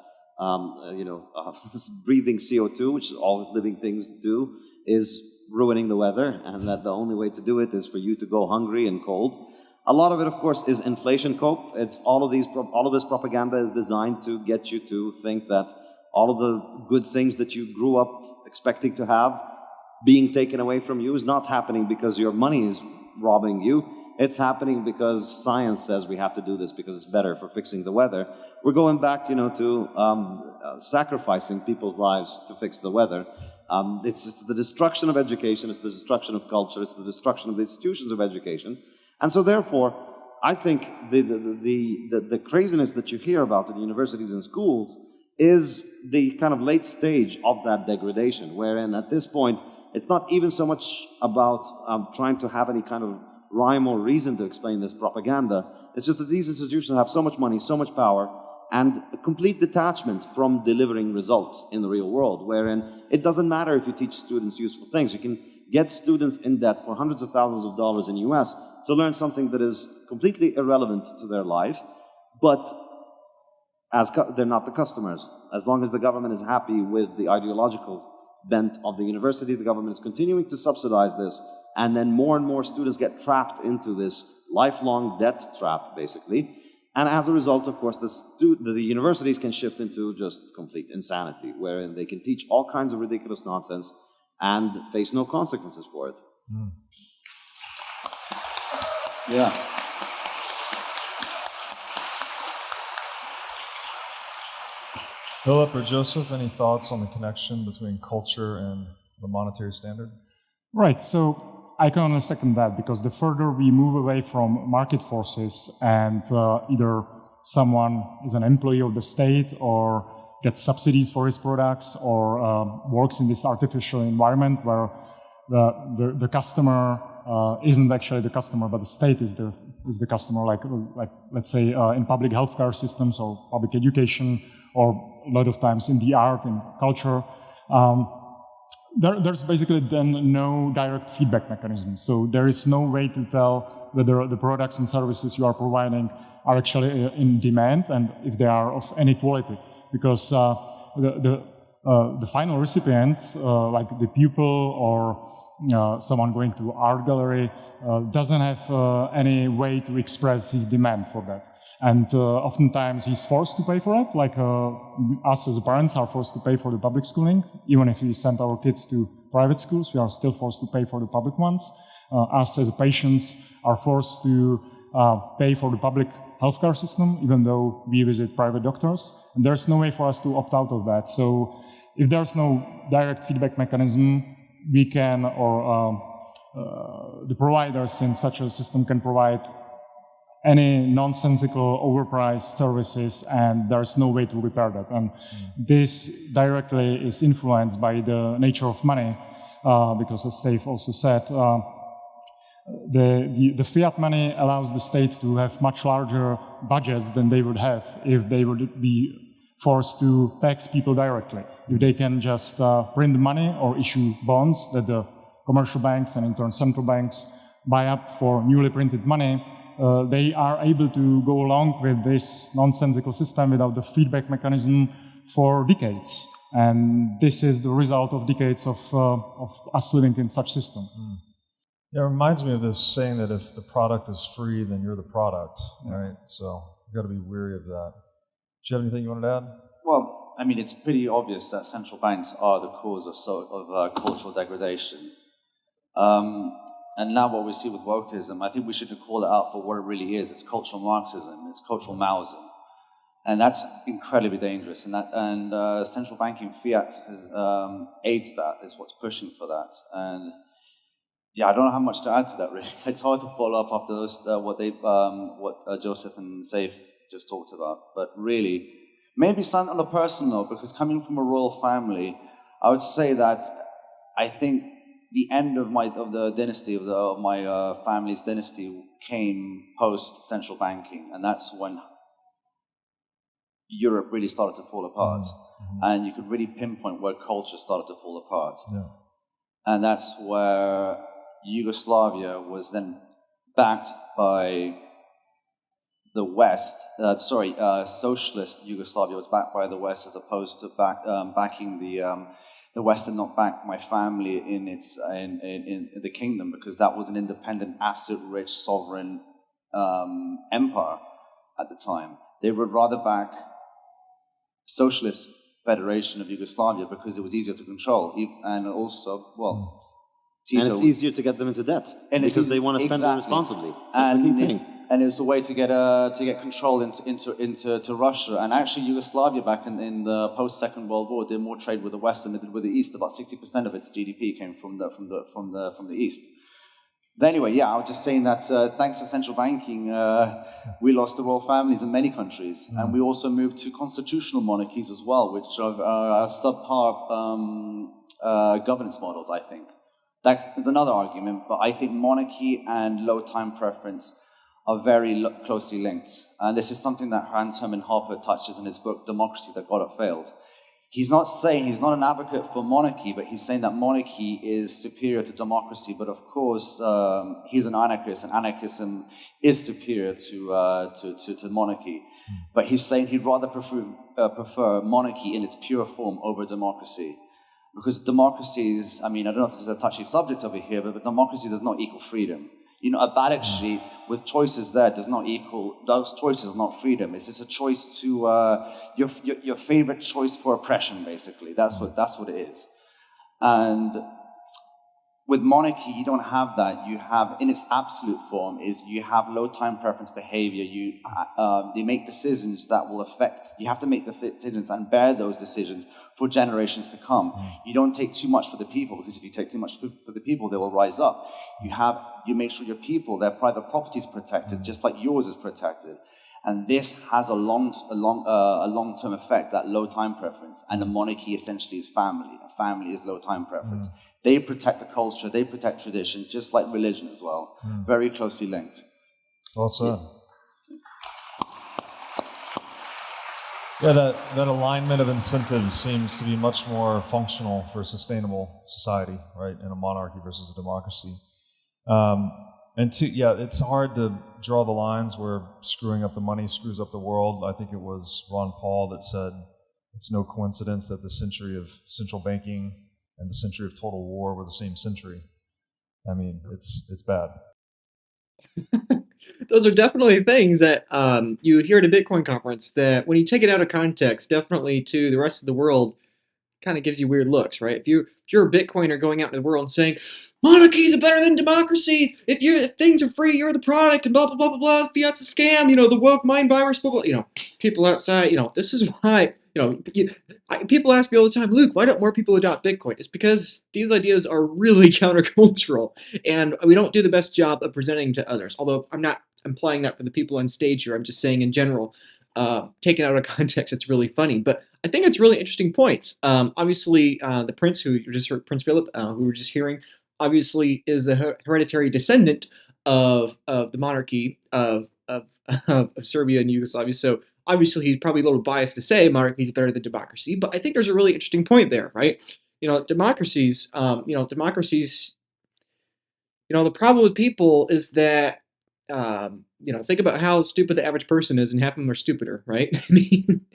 breathing CO2, which all living things do, is ruining the weather, and that the only way to do it is for you to go hungry and cold. A lot of it, of course, is inflation cope. It's all of this propaganda is designed to get you to think that all of the good things that you grew up expecting to have being taken away from you is not happening because your money is robbing you. It's happening because science says we have to do this because it's better for fixing the weather. We're going back, to sacrificing people's lives to fix the weather. It's the destruction of education, it's the destruction of culture, it's the destruction of the institutions of education. And so therefore, I think the craziness that you hear about in universities and schools is the kind of late stage of that degradation, wherein at this point, it's not even so much about trying to have any kind of rhyme or reason to explain this propaganda. It's just that these institutions have so much money, so much power, and a complete detachment from delivering results in the real world, wherein it doesn't matter if you teach students useful things. You can get students in debt for hundreds of thousands of dollars in the US to learn something that is completely irrelevant to their life, but they're not the customers. As long as the government is happy with the ideological bent of the university, the government is continuing to subsidize this, and then more and more students get trapped into this lifelong debt trap, basically. And as a result, of course, the universities can shift into just complete insanity, wherein they can teach all kinds of ridiculous nonsense and face no consequences for it. Mm. Yeah. Philip or Joseph, any thoughts on the connection between culture and the monetary standard? Right, so I can only second that, because the further we move away from market forces and either someone is an employee of the state or gets subsidies for his products or works in this artificial environment where the customer isn't actually the customer, but the state is the customer, like let's say in public healthcare systems or public education, or a lot of times in the art and culture. There's basically then no direct feedback mechanism. So there is no way to tell whether the products and services you are providing are actually in demand and if they are of any quality. Because the final recipients, like the pupil or someone going to art gallery, doesn't have any way to express his demand for that. And oftentimes he's forced to pay for it, like us as parents are forced to pay for the public schooling. Even if we send our kids to private schools, we are still forced to pay for the public ones. Us as patients are forced to pay for the public healthcare system, even though we visit private doctors. And there's no way for us to opt out of that. So if there's no direct feedback mechanism, we can, or the providers in such a system can provide any nonsensical, overpriced services, and there's no way to repair that. And this directly is influenced by the nature of money, because as Saif also said, the fiat money allows the state to have much larger budgets than they would have if they would be forced to tax people directly. If they can just print the money or issue bonds that the commercial banks and in turn central banks buy up for newly printed money, they are able to go along with this nonsensical system without the feedback mechanism for decades. And this is the result of decades of us living in such system. Mm. Yeah, it reminds me of this saying that if the product is free, then you're the product, right? So you've got to be wary of that. Do you have anything you wanted to add? Well, I mean, it's pretty obvious that central banks are the cause of cultural degradation. And now what we see with wokeism, I think we should call it out for what it really is. It's cultural Marxism, it's cultural Maoism. And that's incredibly dangerous. And central banking fiat aids that, is what's pushing for that. And yeah, I don't know how much to add to that, really. It's hard to follow up after those, what Joseph and Saif just talked about. But really, maybe something on a personal note, because coming from a royal family, I would say that I think the end of my family's dynasty came post central banking, and that's when Europe really started to fall apart, and you could really pinpoint where culture started to fall apart, and that's where Yugoslavia was then backed by the West. Socialist Yugoslavia was backed by the West, as opposed to backing the West did not back my family in the kingdom, because that was an independent, asset-rich, sovereign empire at the time. They would rather back Socialist Federation of Yugoslavia because it was easier to control, and also, well, Tito, and it's easier to get them into debt because they want to spend it responsibly. That's the key thing. And it was a way to get control into Russia. And actually, Yugoslavia back in the post-Second World War did more trade with the West than it did with the East. About 60% of its GDP came from the East. But anyway, yeah, I was just saying that thanks to central banking, we lost the royal families in many countries, and we also moved to constitutional monarchies as well, which are subpar governance models, I think. That's another argument, but I think monarchy and low time preference are very closely linked. And this is something that Hans Hermann Hoppe touches in his book, Democracy That Got It Failed. He's not saying, he's not an advocate for monarchy, but he's saying that monarchy is superior to democracy. But of course, he's an anarchist, and anarchism is superior to monarchy. But he's saying he'd rather prefer monarchy in its pure form over democracy. Because democracy is, I mean, I don't know if this is a touchy subject over here, but democracy does not equal freedom. You know, a balance sheet with choices there does not equal, those choices are not freedom. It's just a choice to, your favorite choice for oppression, basically. That's what it is. And with monarchy, you don't have that. You have, in its absolute form, is you have low time preference behavior. They make decisions that will affect, you have to make the decisions and bear those decisions for generations to come. You don't take too much for the people, because if you take too much for the people, they will rise up. You make sure your people, their private property is protected, just like yours is protected. And this has a long-term effect, that low time preference. And the monarchy essentially is family. A family is low time preference. They protect the culture, they protect tradition, just like religion as well. Very closely linked. Well said. Yeah, that alignment of incentives seems to be much more functional for a sustainable society, right, in a monarchy versus a democracy. It's hard to draw the lines where screwing up the money screws up the world. I think it was Ron Paul that said it's no coincidence that the century of central banking and the century of total war were the same century. I mean, it's bad. Those are definitely things that you hear at a Bitcoin conference that when you take it out of context, definitely to the rest of the world, kind of gives you weird looks, right? If you're a Bitcoiner going out into the world and saying, monarchies are better than democracies, if things are free, you're the product, and blah, blah, blah, blah, blah, Fiat's a scam, the woke mind virus, blah, blah, people outside, this is why, people ask me all the time, Luke, why don't more people adopt Bitcoin? It's because these ideas are really countercultural, and we don't do the best job of presenting to others. Although I'm not implying that for the people on stage here. I'm just saying in general, taken out of context, it's really funny. But I think it's really interesting points. Obviously, the prince who you just heard, Prince Philip, who we were just hearing, obviously is the hereditary descendant of the monarchy of Serbia and Yugoslavia. So obviously, he's probably a little biased to say monarchy is better than democracy, but I think there's a really interesting point there, right? Democracies. The problem with people is that, think about how stupid the average person is, and half of them are stupider, right? I mean,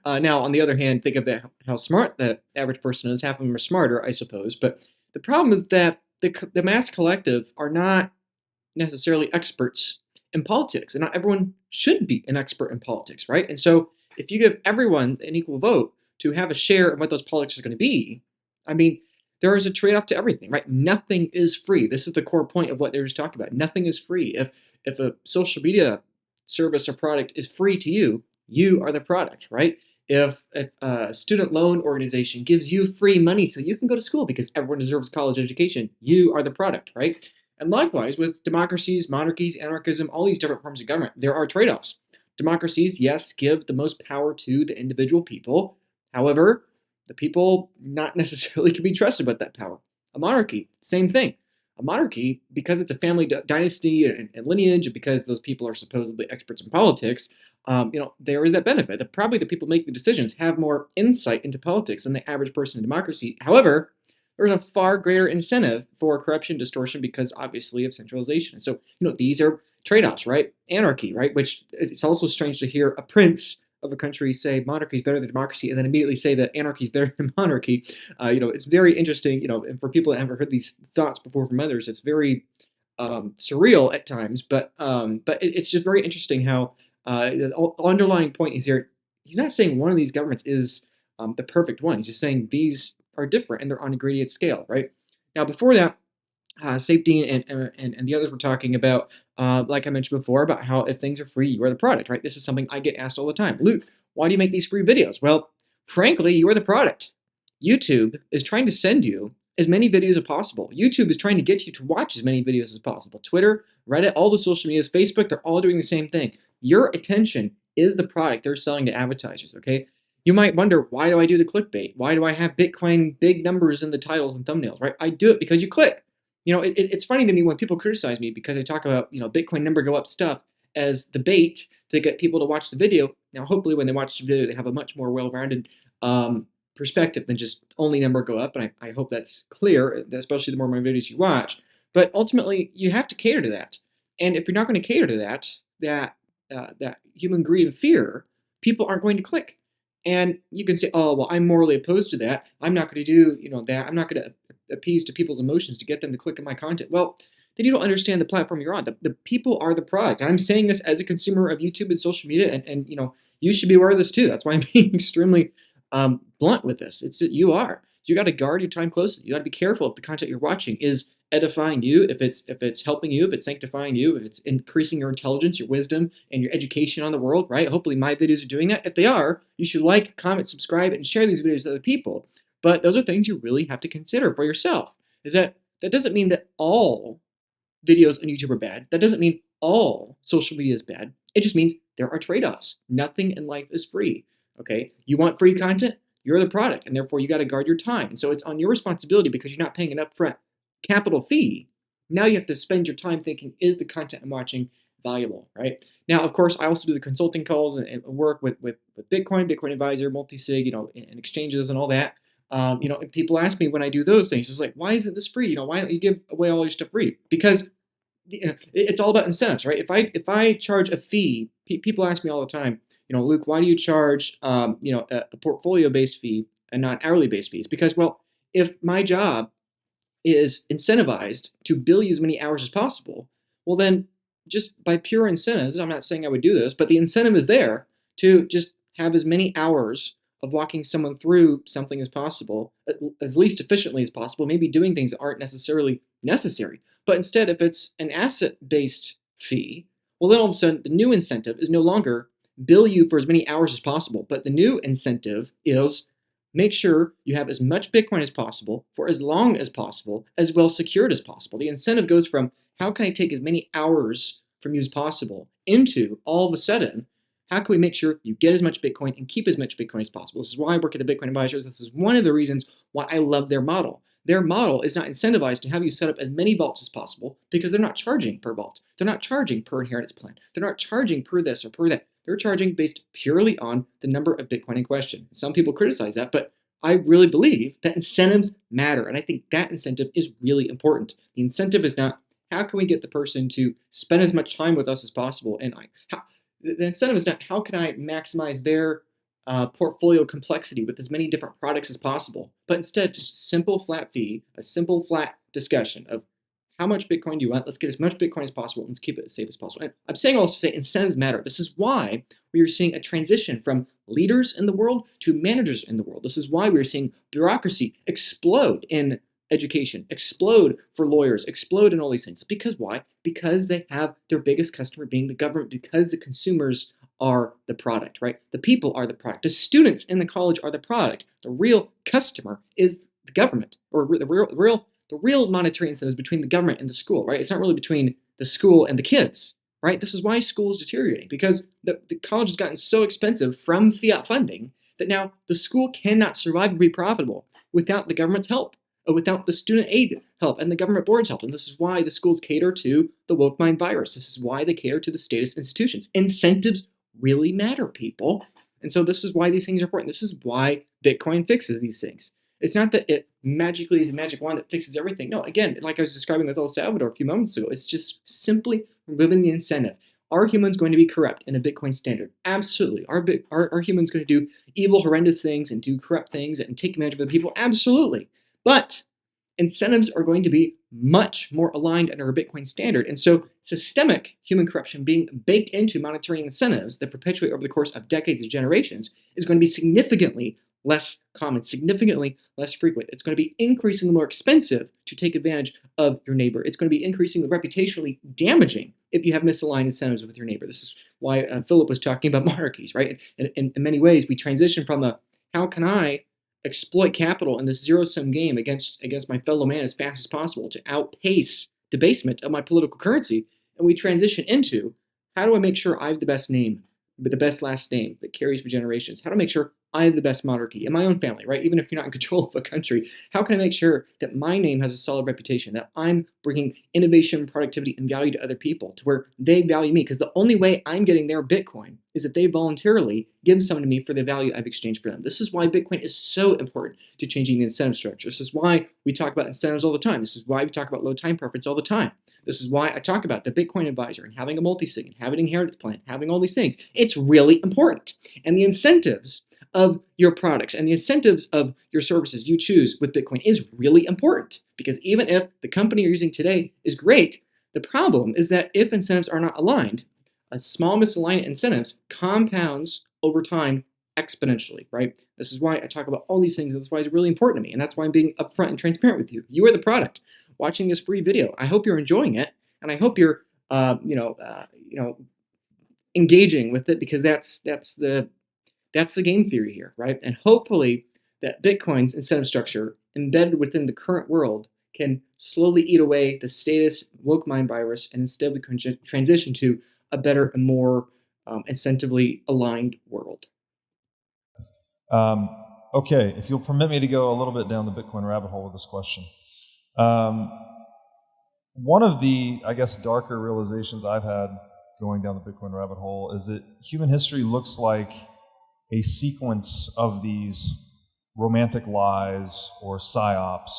now on the other hand, think of how smart the average person is. Half of them are smarter, I suppose. But the problem is that the mass collective are not necessarily experts in politics, and not everyone should be an expert in politics, right? And so if you give everyone an equal vote to have a share of what those politics are going to be, I mean, there is a trade-off to everything, right? Nothing is free. This is the core point of what they were just talking about. Nothing is free. If a social media service or product is free to you, you are the product, right? If a student loan organization gives you free money so you can go to school because everyone deserves a college education, you are the product, right? And likewise, with democracies, monarchies, anarchism, all these different forms of government, there are trade-offs. Democracies, yes, give the most power to the individual people. However, the people not necessarily can be trusted with that power. A monarchy, same thing. A monarchy, because it's a family dynasty and lineage, and because those people are supposedly experts in politics, there is that benefit. That probably the people making the decisions have more insight into politics than the average person in democracy. However, there's a far greater incentive for corruption, distortion, because obviously of centralization. So, these are trade-offs, right? Anarchy, right? Which it's also strange to hear a prince of a country say monarchy is better than democracy, and then immediately say that anarchy is better than monarchy. It's very interesting, and for people that haven't heard these thoughts before from others, it's very surreal at times. But it's just very interesting how the underlying point is here. He's not saying one of these governments is the perfect one. He's just saying these are different and they're on a gradient scale, right? Now, before that, Saifdean and the others were talking about, like I mentioned before, about how if things are free, you are the product, right? This is something I get asked all the time. Luke, why do you make these free videos? Well, frankly, you are the product. YouTube is trying to send you as many videos as possible. YouTube is trying to get you to watch as many videos as possible. Twitter, Reddit, all the social medias, Facebook, they're all doing the same thing. Your attention is the product they're selling to advertisers, okay? You might wonder, why do I do the clickbait? Why do I have Bitcoin big numbers in the titles and thumbnails, right? I do it because you click. It's funny to me when people criticize me because I talk about, Bitcoin number go up stuff as the bait to get people to watch the video. Now, hopefully when they watch the video, they have a much more well-rounded perspective than just only number go up, and I hope that's clear, especially the more my videos you watch. But ultimately, you have to cater to that. And if you're not going to cater to that human greed and fear, people aren't going to click. And you can say, oh, well, I'm morally opposed to that. I'm not going to do, that. I'm not going to appease to people's emotions to get them to click on my content. Well, then you don't understand the platform you're on. The people are the product. And I'm saying this as a consumer of YouTube and social media, and you should be aware of this too. That's why I'm being extremely blunt with this. It's that you are. You got to guard your time closely. You got to be careful if the content you're watching is edifying you, if it's helping you, if it's sanctifying you, if it's increasing your intelligence, your wisdom, and your education on the world, right? Hopefully my videos are doing that. If they are, you should like, comment, subscribe, and share these videos with other people. But those are things you really have to consider for yourself. That doesn't mean that all videos on YouTube are bad. That doesn't mean all social media is bad. It just means there are trade-offs. Nothing in life is free. Okay? You want free content? You're the product, and therefore you got to guard your time. And so it's on your responsibility because you're not paying an upfront capital fee. Now you have to spend your time thinking, is the content I'm watching valuable, right? Now, of course, I also do the consulting calls and work with Bitcoin Advisor, multi-sig, and exchanges and all that. And people ask me when I do those things, it's like, why isn't this free? Why don't you give away all your stuff free? Because it's all about incentives, right? If I charge a fee, people ask me all the time, Luke, why do you charge, a portfolio-based fee and not hourly-based fees? Because, well, if my job is incentivized to bill you as many hours as possible, well then just by pure incentives, I'm not saying I would do this, but the incentive is there to just have as many hours of walking someone through something as possible, as least efficiently as possible, maybe doing things that aren't necessarily necessary. But instead, if it's an asset-based fee, well then all of a sudden the new incentive is no longer bill you for as many hours as possible, but the new incentive is make sure you have as much Bitcoin as possible for as long as possible, as well secured as possible. The incentive goes from how can I take as many hours from you as possible into all of a sudden, how can we make sure you get as much Bitcoin and keep as much Bitcoin as possible? This is why I work at the Bitcoin Advisors. This is one of the reasons why I love their model. Their model is not incentivized to have you set up as many vaults as possible because they're not charging per vault. They're not charging per inheritance plan. They're not charging per this or per that. They're charging based purely on the number of Bitcoin in question. Some people criticize that, but I really believe that incentives matter, and I think that incentive is really important. The incentive is not how can we get the person to spend as much time with us as possible, and the incentive is not how can I maximize their portfolio complexity with as many different products as possible, but instead just simple flat fee, a simple flat discussion of how much Bitcoin do you want? Let's get as much Bitcoin as possible and let's keep it as safe as possible. And I'm saying all to say incentives matter. This is why we are seeing a transition from leaders in the world to managers in the world. This is why we are seeing bureaucracy explode in education, explode for lawyers, explode in all these things. Because why? Because they have their biggest customer being the government, because the consumers are the product, right? The people are the product. The students in the college are the product. The real customer is the government, or the real monetary incentive is between the government and the school, right? It's not really between the school and the kids, right? This is why school is deteriorating, because the college has gotten so expensive from fiat funding that now the school cannot survive and be profitable without the government's help, or without the student aid help and the government board's help. And this is why the schools cater to the woke mind virus. This is why they cater to the status institutions. Incentives really matter, people. And so this is why these things are important. This is why Bitcoin fixes these things. It's not that it magically is a magic wand that fixes everything. No, again, like I was describing with El Salvador a few moments ago, it's just simply removing the incentive. Are humans going to be corrupt in a Bitcoin standard? Absolutely. Are humans going to do evil, horrendous things and do corrupt things and take advantage of other people? Absolutely. But incentives are going to be much more aligned under a Bitcoin standard. And so systemic human corruption being baked into monetary incentives that perpetuate over the course of decades and generations is going to be significantly less common, significantly less frequent. It's going to be increasingly more expensive to take advantage of your neighbor. It's going to be increasingly reputationally damaging if you have misaligned incentives with your neighbor. This is why Philip was talking about monarchies, right? In many ways, we transition from the how can I exploit capital in this zero-sum game against my fellow man as fast as possible to outpace debasement of my political currency, and we transition into how do I make sure I have the best name but the best last name that carries for generations, how to make sure I have the best monarchy in my own family, right? Even if you're not in control of a country, how can I make sure that my name has a solid reputation, that I'm bringing innovation, productivity, and value to other people to where they value me? Because the only way I'm getting their Bitcoin is if they voluntarily give some to me for the value I've exchanged for them. This is why Bitcoin is so important to changing the incentive structure. This is why we talk about incentives all the time. This is why we talk about low time preference all the time. This is why I talk about the Bitcoin advisor and having a multi-sig and having an inheritance plan, having all these things. It's really important. And the incentives of your products and the incentives of your services you choose with Bitcoin is really important, because even if the company you're using today is great, the problem is that if incentives are not aligned, a small misalignment incentives compounds over time exponentially, right? This is why I talk about all these things. That's why it's really important to me. And that's why I'm being upfront and transparent with you. You are the product watching this free video. I hope you're enjoying it. And I hope you're, engaging with it, because that's the game theory here, right? And hopefully that Bitcoin's incentive structure embedded within the current world can slowly eat away the status woke mind virus, and instead we can transition to a better and more incentively aligned world. Okay, if you'll permit me to go a little bit down the Bitcoin rabbit hole with this question. One of the, I guess, darker realizations I've had going down the Bitcoin rabbit hole is that human history looks like a sequence of these romantic lies or psyops.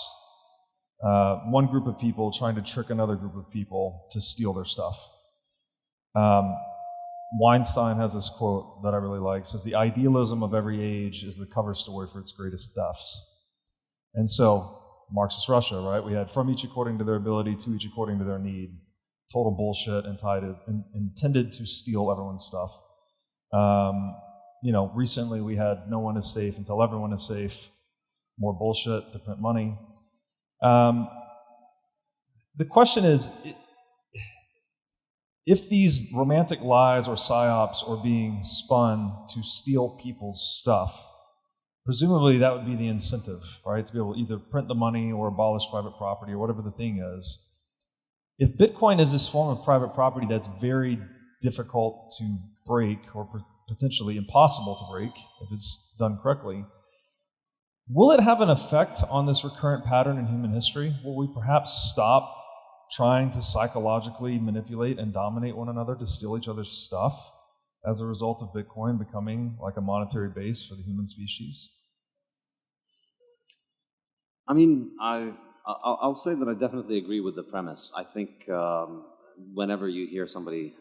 One group of people trying to trick another group of people to steal their stuff. Weinstein has this quote that I really like. It says, "The idealism of every age is the cover story for its greatest thefts." And so, Marxist Russia, right? We had from each according to their ability, to each according to their need. Total bullshit, intended to steal everyone's stuff. Recently we had no one is safe until everyone is safe. More bullshit to print money. The question is, if these romantic lies or psyops are being spun to steal people's stuff, presumably that would be the incentive, right? To be able to either print the money or abolish private property or whatever the thing is. If Bitcoin is this form of private property that's very difficult to break or potentially impossible to break if it's done correctly, will it have an effect on this recurrent pattern in human history? Will we perhaps stop trying to psychologically manipulate and dominate one another to steal each other's stuff as a result of Bitcoin becoming like a monetary base for the human species? I mean, I'll say that I definitely agree with the premise. I think whenever you hear somebody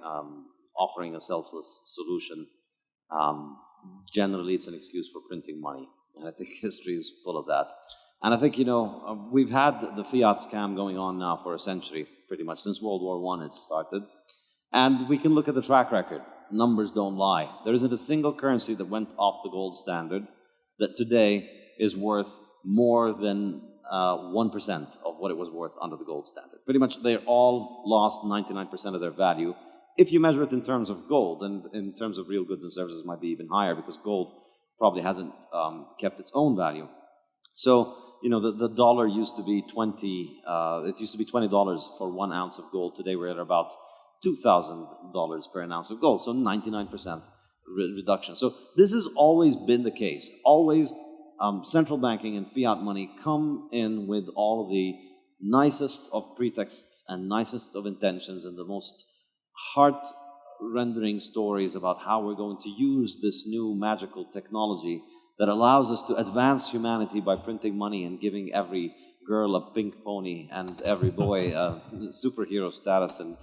offering a selfless solution, generally it's an excuse for printing money. And I think history is full of that. And I think, we've had the fiat scam going on now for a century, pretty much since World War I it started. And we can look at the track record. Numbers don't lie. There isn't a single currency that went off the gold standard that today is worth more than 1% of what it was worth under the gold standard. Pretty much they all lost 99% of their value. If you measure it in terms of gold, and in terms of real goods and services it might be even higher, because gold probably hasn't kept its own value. So, the dollar used to be $20 for 1 ounce of gold. Today we're at about $2,000 per an ounce of gold, so 99% reduction. So this has always been the case. Always central banking and fiat money come in with all of the nicest of pretexts and nicest of intentions and the most heart-rendering stories about how we're going to use this new magical technology that allows us to advance humanity by printing money and giving every girl a pink pony and every boy a superhero status, and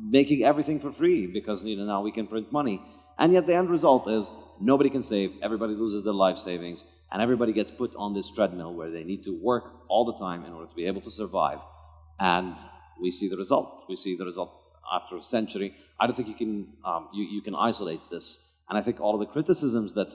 making everything for free because now we can print money. And yet the end result is nobody can save, everybody loses their life savings, and everybody gets put on this treadmill where they need to work all the time in order to be able to survive. And we see the result. We see the result after a century. I don't think you can isolate this. And I think all of the criticisms that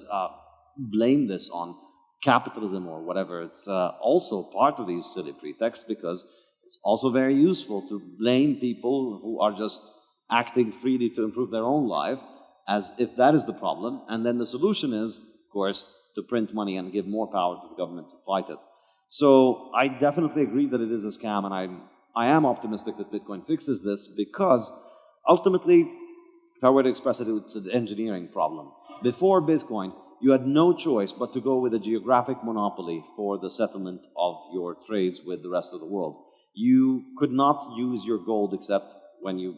blame this on capitalism or whatever, it's also part of these silly pretexts, because it's also very useful to blame people who are just acting freely to improve their own life, as if that is the problem. And then the solution is, of course, to print money and give more power to the government to fight it. So I definitely agree that it is a scam, and I am optimistic that Bitcoin fixes this, because ultimately if I were to express it, it's an engineering problem. Before Bitcoin, you had no choice but to go with a geographic monopoly for the settlement of your trades with the rest of the world. You could not use your gold except when you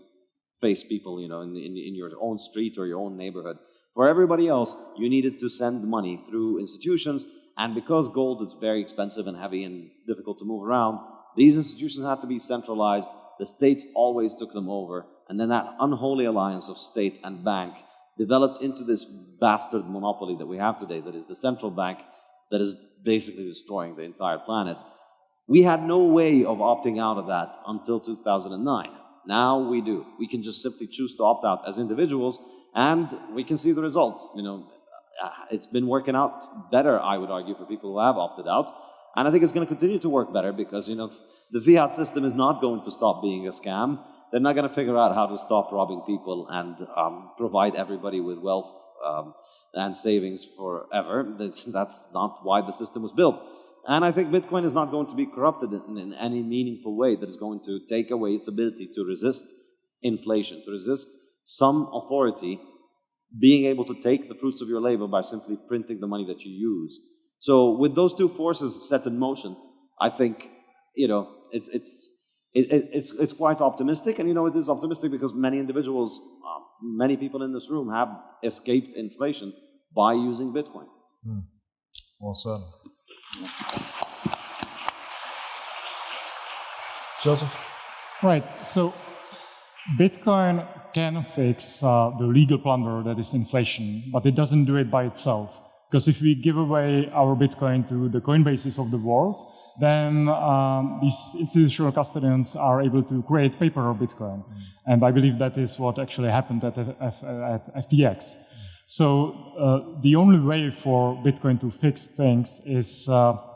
face people, in your own street or your own neighborhood. For everybody else, you needed to send money through institutions, and because gold is very expensive and heavy and difficult to move around, these institutions had to be centralized. The states always took them over, and then that unholy alliance of state and bank developed into this bastard monopoly that we have today, that is the central bank that is basically destroying the entire planet. We had no way of opting out of that until 2009. Now we do. We can just simply choose to opt out as individuals, and we can see the results. It's been working out better, I would argue, for people who have opted out. And I think it's going to continue to work better because, the fiat system is not going to stop being a scam. They're not going to figure out how to stop robbing people and provide everybody with wealth and savings forever. That's not why the system was built. And I think Bitcoin is not going to be corrupted in any meaningful way that is going to take away its ability to resist inflation, to resist some authority being able to take the fruits of your labor by simply printing the money that you use. So with those two forces set in motion, I think, it's quite optimistic. And, it is optimistic because many individuals, many people in this room have escaped inflation by using Bitcoin. Well said. Joseph? Right. So Bitcoin can fix the legal plunder that is inflation, but it doesn't do it by itself. Because if we give away our Bitcoin to the Coinbases of the world, then these institutional custodians are able to create paper Bitcoin. And I believe that is what actually happened at FTX. So the only way for Bitcoin to fix things is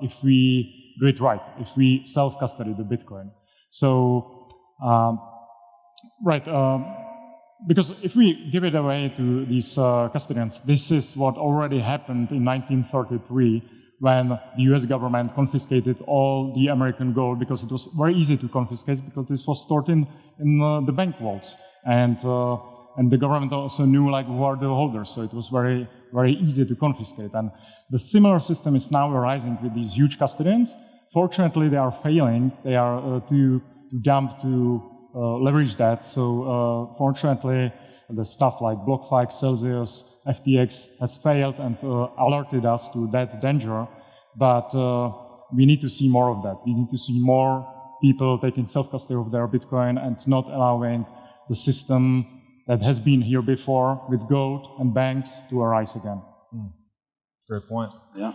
if we do it right, if we self-custody the Bitcoin. So, because if we give it away to these custodians, this is what already happened in 1933 when the US government confiscated all the American gold because it was very easy to confiscate because this was stored in the bank vaults. And the government also knew who are the holders, so it was very, very easy to confiscate. And the similar system is now arising with these huge custodians. Fortunately, they are failing. They are too dumb to leverage that. So fortunately, the stuff like BlockFi, Celsius, FTX has failed and alerted us to that danger. But we need to see more of that. We need to see more people taking self-custody of their Bitcoin and not allowing the system that has been here before with gold and banks to arise again. Great point. Yeah.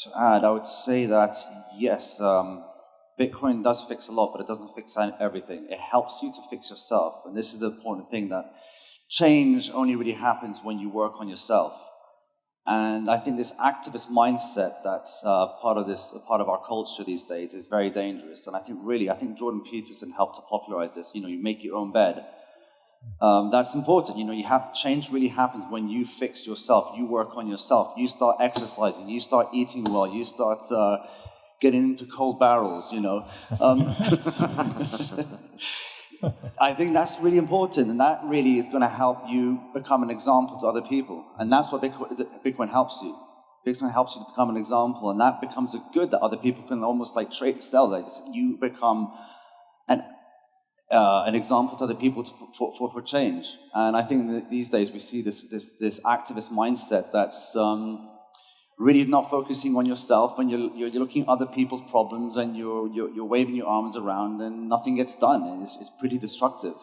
To add, I would say that, yes, Bitcoin does fix a lot, but it doesn't fix everything. It helps you to fix yourself. And this is the important thing, that change only really happens when you work on yourself. And I think this activist mindset that's part of our culture these days is very dangerous. And I think Jordan Peterson helped to popularize this. You make your own bed. That's important. Change really happens when you fix yourself. You work on yourself. You start exercising. You start eating well. You start getting into cold barrels. I think that's really important, and that really is going to help you become an example to other people. And that's what Bitcoin helps you. Bitcoin helps you to become an example, and that becomes a good that other people can almost sell. You become an example to other people for change. And I think that these days we see this activist mindset that's really not focusing on yourself, and you're looking at other people's problems, and you're waving your arms around, and nothing gets done. And it's pretty destructive.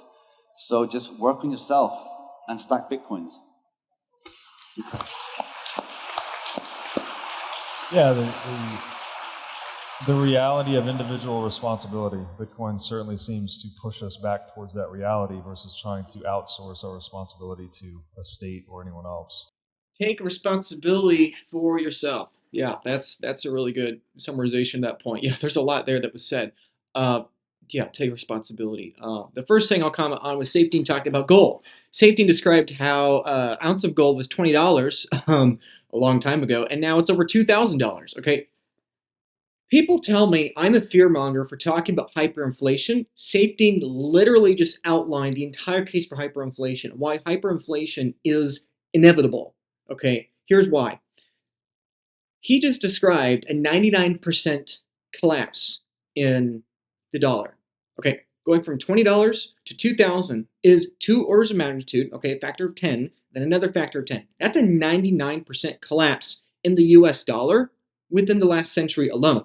So just work on yourself and stack Bitcoins. Yeah, the reality of individual responsibility. Bitcoin certainly seems to push us back towards that reality versus trying to outsource our responsibility to a state or anyone else. Take responsibility for yourself. Yeah, that's a really good summarization of that point. Yeah, there's a lot there that was said. Take responsibility. The first thing I'll comment on was Saifdean talking about gold. Saifdean described how an ounce of gold was $20 a long time ago, and now it's over $2,000. Okay, People tell me I'm a fearmonger for talking about hyperinflation. Saifdean literally just outlined the entire case for hyperinflation, why hyperinflation is inevitable. Okay, here's why. He just described a 99% collapse in the dollar. Okay, going from $20 to 2,000 is 2 orders of magnitude, okay, a factor of 10, then another factor of 10. That's a 99% collapse in the US dollar within the last century alone.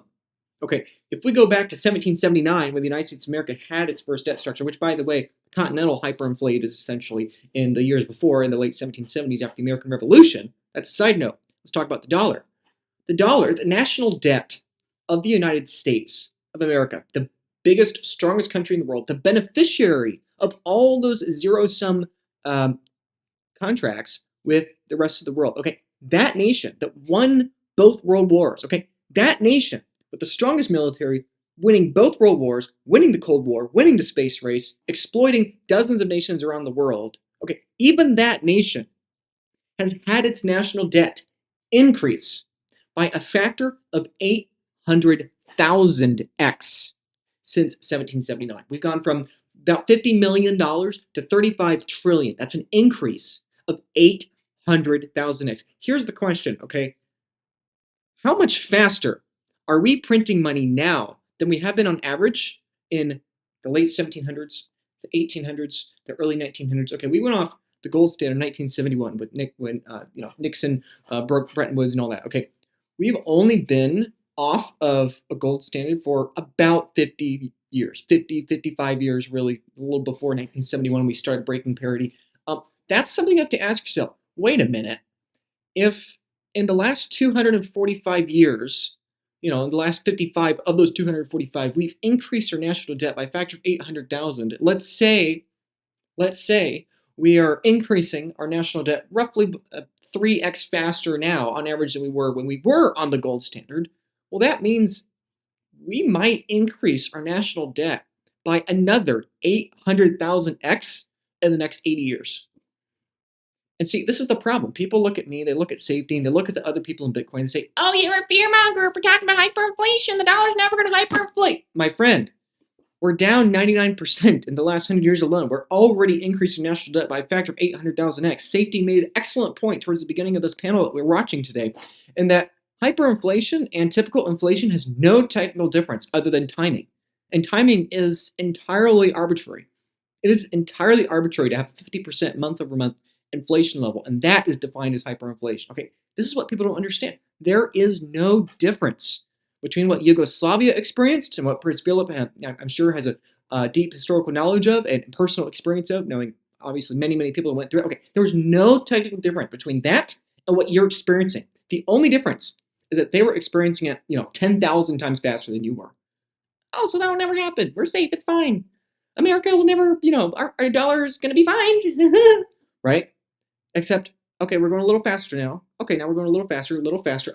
Okay, if we go back to 1779, when the United States of America had its first debt structure, which, by the way, continental hyperinflated essentially in the years before, in the late 1770s after the American Revolution. That's a side note. Let's talk about the dollar. The dollar, the national debt of the United States of America, the biggest, strongest country in the world, the beneficiary of all those zero-sum contracts with the rest of the world. Okay, that nation that won both world wars, okay, that nation with the strongest military, winning both world wars, winning the Cold War, winning the space race, exploiting dozens of nations around the world, okay, even that nation has had its national debt increase by a factor of 800,000x since 1779. We've gone from about $50 million to $35 trillion. That's an increase of 800,000x. Here's the question, okay? How much faster are we printing money now than we have been on average in the late 1700s, the 1800s, the early 1900s? Okay, we went off the gold standard in 1971 with Nixon broke Bretton Woods and all that. Okay, we've only been off of a gold standard for about 50 years, 55 years, really, a little before 1971 when we started breaking parity. That's something you have to ask yourself. Wait a minute. If in the last 245 years, in the last 55 of those 245, we've increased our national debt by a factor of 800,000. Let's say we are increasing our national debt roughly 3x faster now on average than we were when we were on the gold standard. Well, that means we might increase our national debt by another 800,000x in the next 80 years. And see, this is the problem. People look at me, they look at Saifdean, they look at the other people in Bitcoin and say, oh, you're a fearmonger for talking about hyperinflation. The dollar's never going to hyperinflate. My friend, we're down 99% in the last 100 years alone. We're already increasing national debt by a factor of 800,000x. Saifdean made an excellent point towards the beginning of this panel that we're watching today, in that hyperinflation and typical inflation has no technical difference other than timing. And timing is entirely arbitrary. It is entirely arbitrary to have 50% month over month inflation level, and that is defined as hyperinflation. Okay, this is what people don't understand. There is no difference between what Yugoslavia experienced and what Prince Philip, I'm sure, has a deep historical knowledge of and personal experience of, knowing obviously many people went through it. Okay, there was no technical difference between that and what you're experiencing. The only difference is that they were experiencing it, 10,000 times faster than you were. Oh, so that'll never happen. We're safe. It's fine. America will never, our dollar is going to be fine. Right? Except, okay, we're going a little faster now. Okay, now we're going a little faster.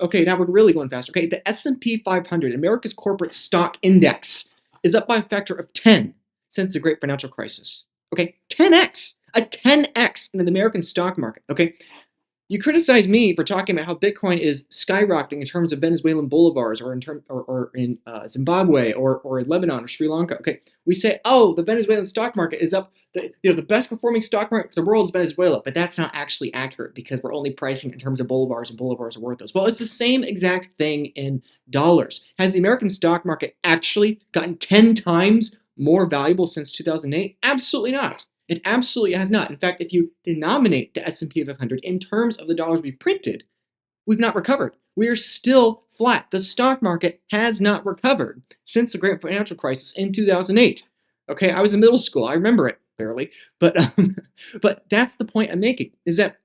Okay, now we're really going faster. Okay, the S&P 500, America's corporate stock index, is up by a factor of 10 since the Great Financial Crisis. Okay, 10x, a 10x in the American stock market. Okay, you criticize me for talking about how Bitcoin is skyrocketing in terms of Venezuelan bolivars, or in Zimbabwe, or in Lebanon or Sri Lanka. Okay, we say, oh, the Venezuelan stock market is up. The best performing stock market in the world is Venezuela, but that's not actually accurate because we're only pricing in terms of bolivars, and bolivars are worthless. Well, it's the same exact thing in dollars. Has the American stock market actually gotten 10 times more valuable since 2008? Absolutely not. It absolutely has not. In fact, if you denominate the S&P 500 in terms of the dollars we printed, we've not recovered. We are still flat. The stock market has not recovered since the Great Financial Crisis in 2008. Okay, I was in middle school. I remember it barely, but that's the point I'm making, is that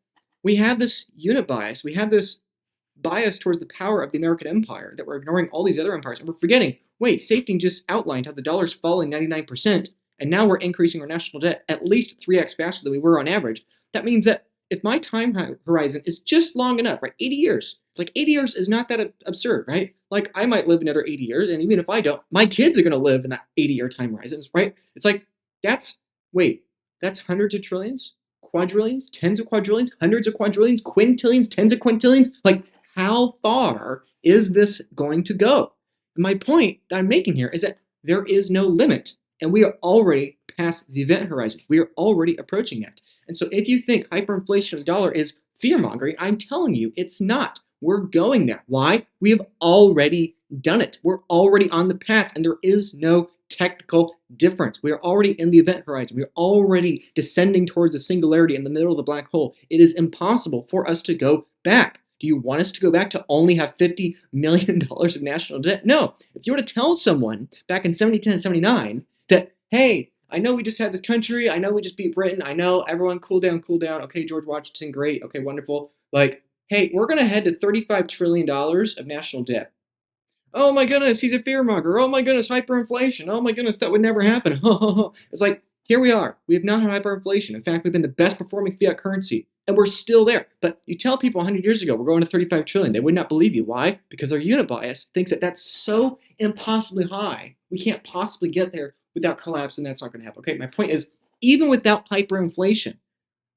we have this unit bias. We have this bias towards the power of the American empire, that we're ignoring all these other empires, and we're forgetting, wait, Saifdean just outlined how the dollar's falling 99%, and now we're increasing our national debt at least 3x faster than we were on average. That means that if my time horizon is just long enough, right, 80 years, like 80 years is not that absurd, right? Like I might live another 80 years, and even if I don't, my kids are going to live in that 80-year time horizons, right? It's like, that's hundreds of trillions, quadrillions, tens of quadrillions, hundreds of quadrillions, quintillions, tens of quintillions. Like, how far is this going to go? And my point that I'm making here is that there is no limit, and we are already past the event horizon. We are already approaching that. And so if you think hyperinflation of the dollar is fear-mongering, I'm telling you it's not. We're going there. Why? We have already done it. We're already on the path, and there is no technical difference. We are already in the event horizon. We are already descending towards the singularity in the middle of the black hole. It is impossible for us to go back. Do you want us to go back to only have $50 million of national debt? No. If you were to tell someone back in 70, 10, 79 that, hey, I know we just had this country. I know we just beat Britain. I know everyone cool down, cool down. Okay, George Washington, great. Okay, wonderful. Like, hey, we're going to head to $35 trillion of national debt. Oh my goodness, he's a fearmonger. Oh my goodness, hyperinflation. Oh my goodness, that would never happen. It's like, here we are. We have not had hyperinflation. In fact, we've been the best performing fiat currency, and we're still there. But you tell people 100 years ago we're going to 35 trillion, they would not believe you. Why? Because their unit bias thinks that that's so impossibly high. We can't possibly get there without collapse, and that's not going to happen. Okay, my point is, even without hyperinflation,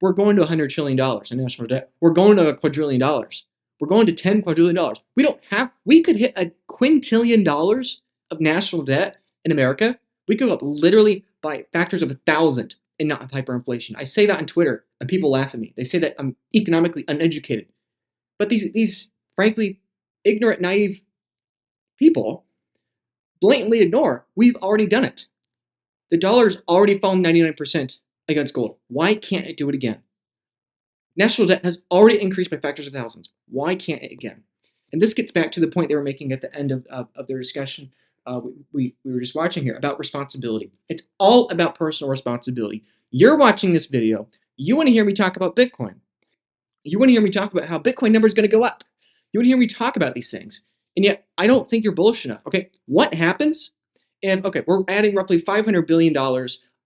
we're going to $100 trillion in national debt. We're going to $1 quadrillion. We're going to $10 quadrillion. We could hit $1 quintillion of national debt in America. We could go up literally by factors of 1,000 and not have hyperinflation. I say that on Twitter, and people laugh at me. They say that I'm economically uneducated. But these frankly, ignorant, naive people blatantly ignore we've already done it. The dollar's already fallen 99% against gold. Why can't it do it again? National debt has already increased by factors of thousands. Why can't it again? And this gets back to the point they were making at the end of their discussion we were just watching here about responsibility. It's all about personal responsibility. You're watching this video. You want to hear me talk about Bitcoin. You want to hear me talk about how Bitcoin number is going to go up. You want to hear me talk about these things. And yet, I don't think you're bullish enough. Okay, what happens if, okay, we're adding roughly $500 billion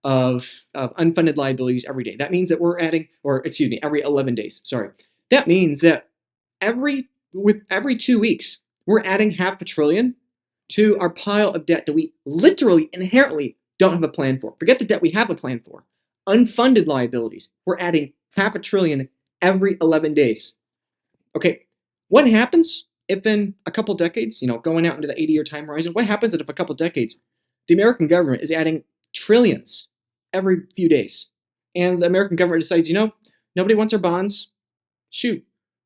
of unfunded liabilities every day. That means that we're adding, or excuse me, every 11 days. Sorry. That means that every 2 weeks, we're adding $500 billion to our pile of debt that we literally, inherently don't have a plan for. Forget the debt we have a plan for. Unfunded liabilities. We're adding $500 billion every 11 days. Okay, what happens if in a couple decades, going out into the 80-year time horizon, what happens if a couple decades, the American government is adding trillions every few days, and the American government decides, nobody wants our bonds. Shoot,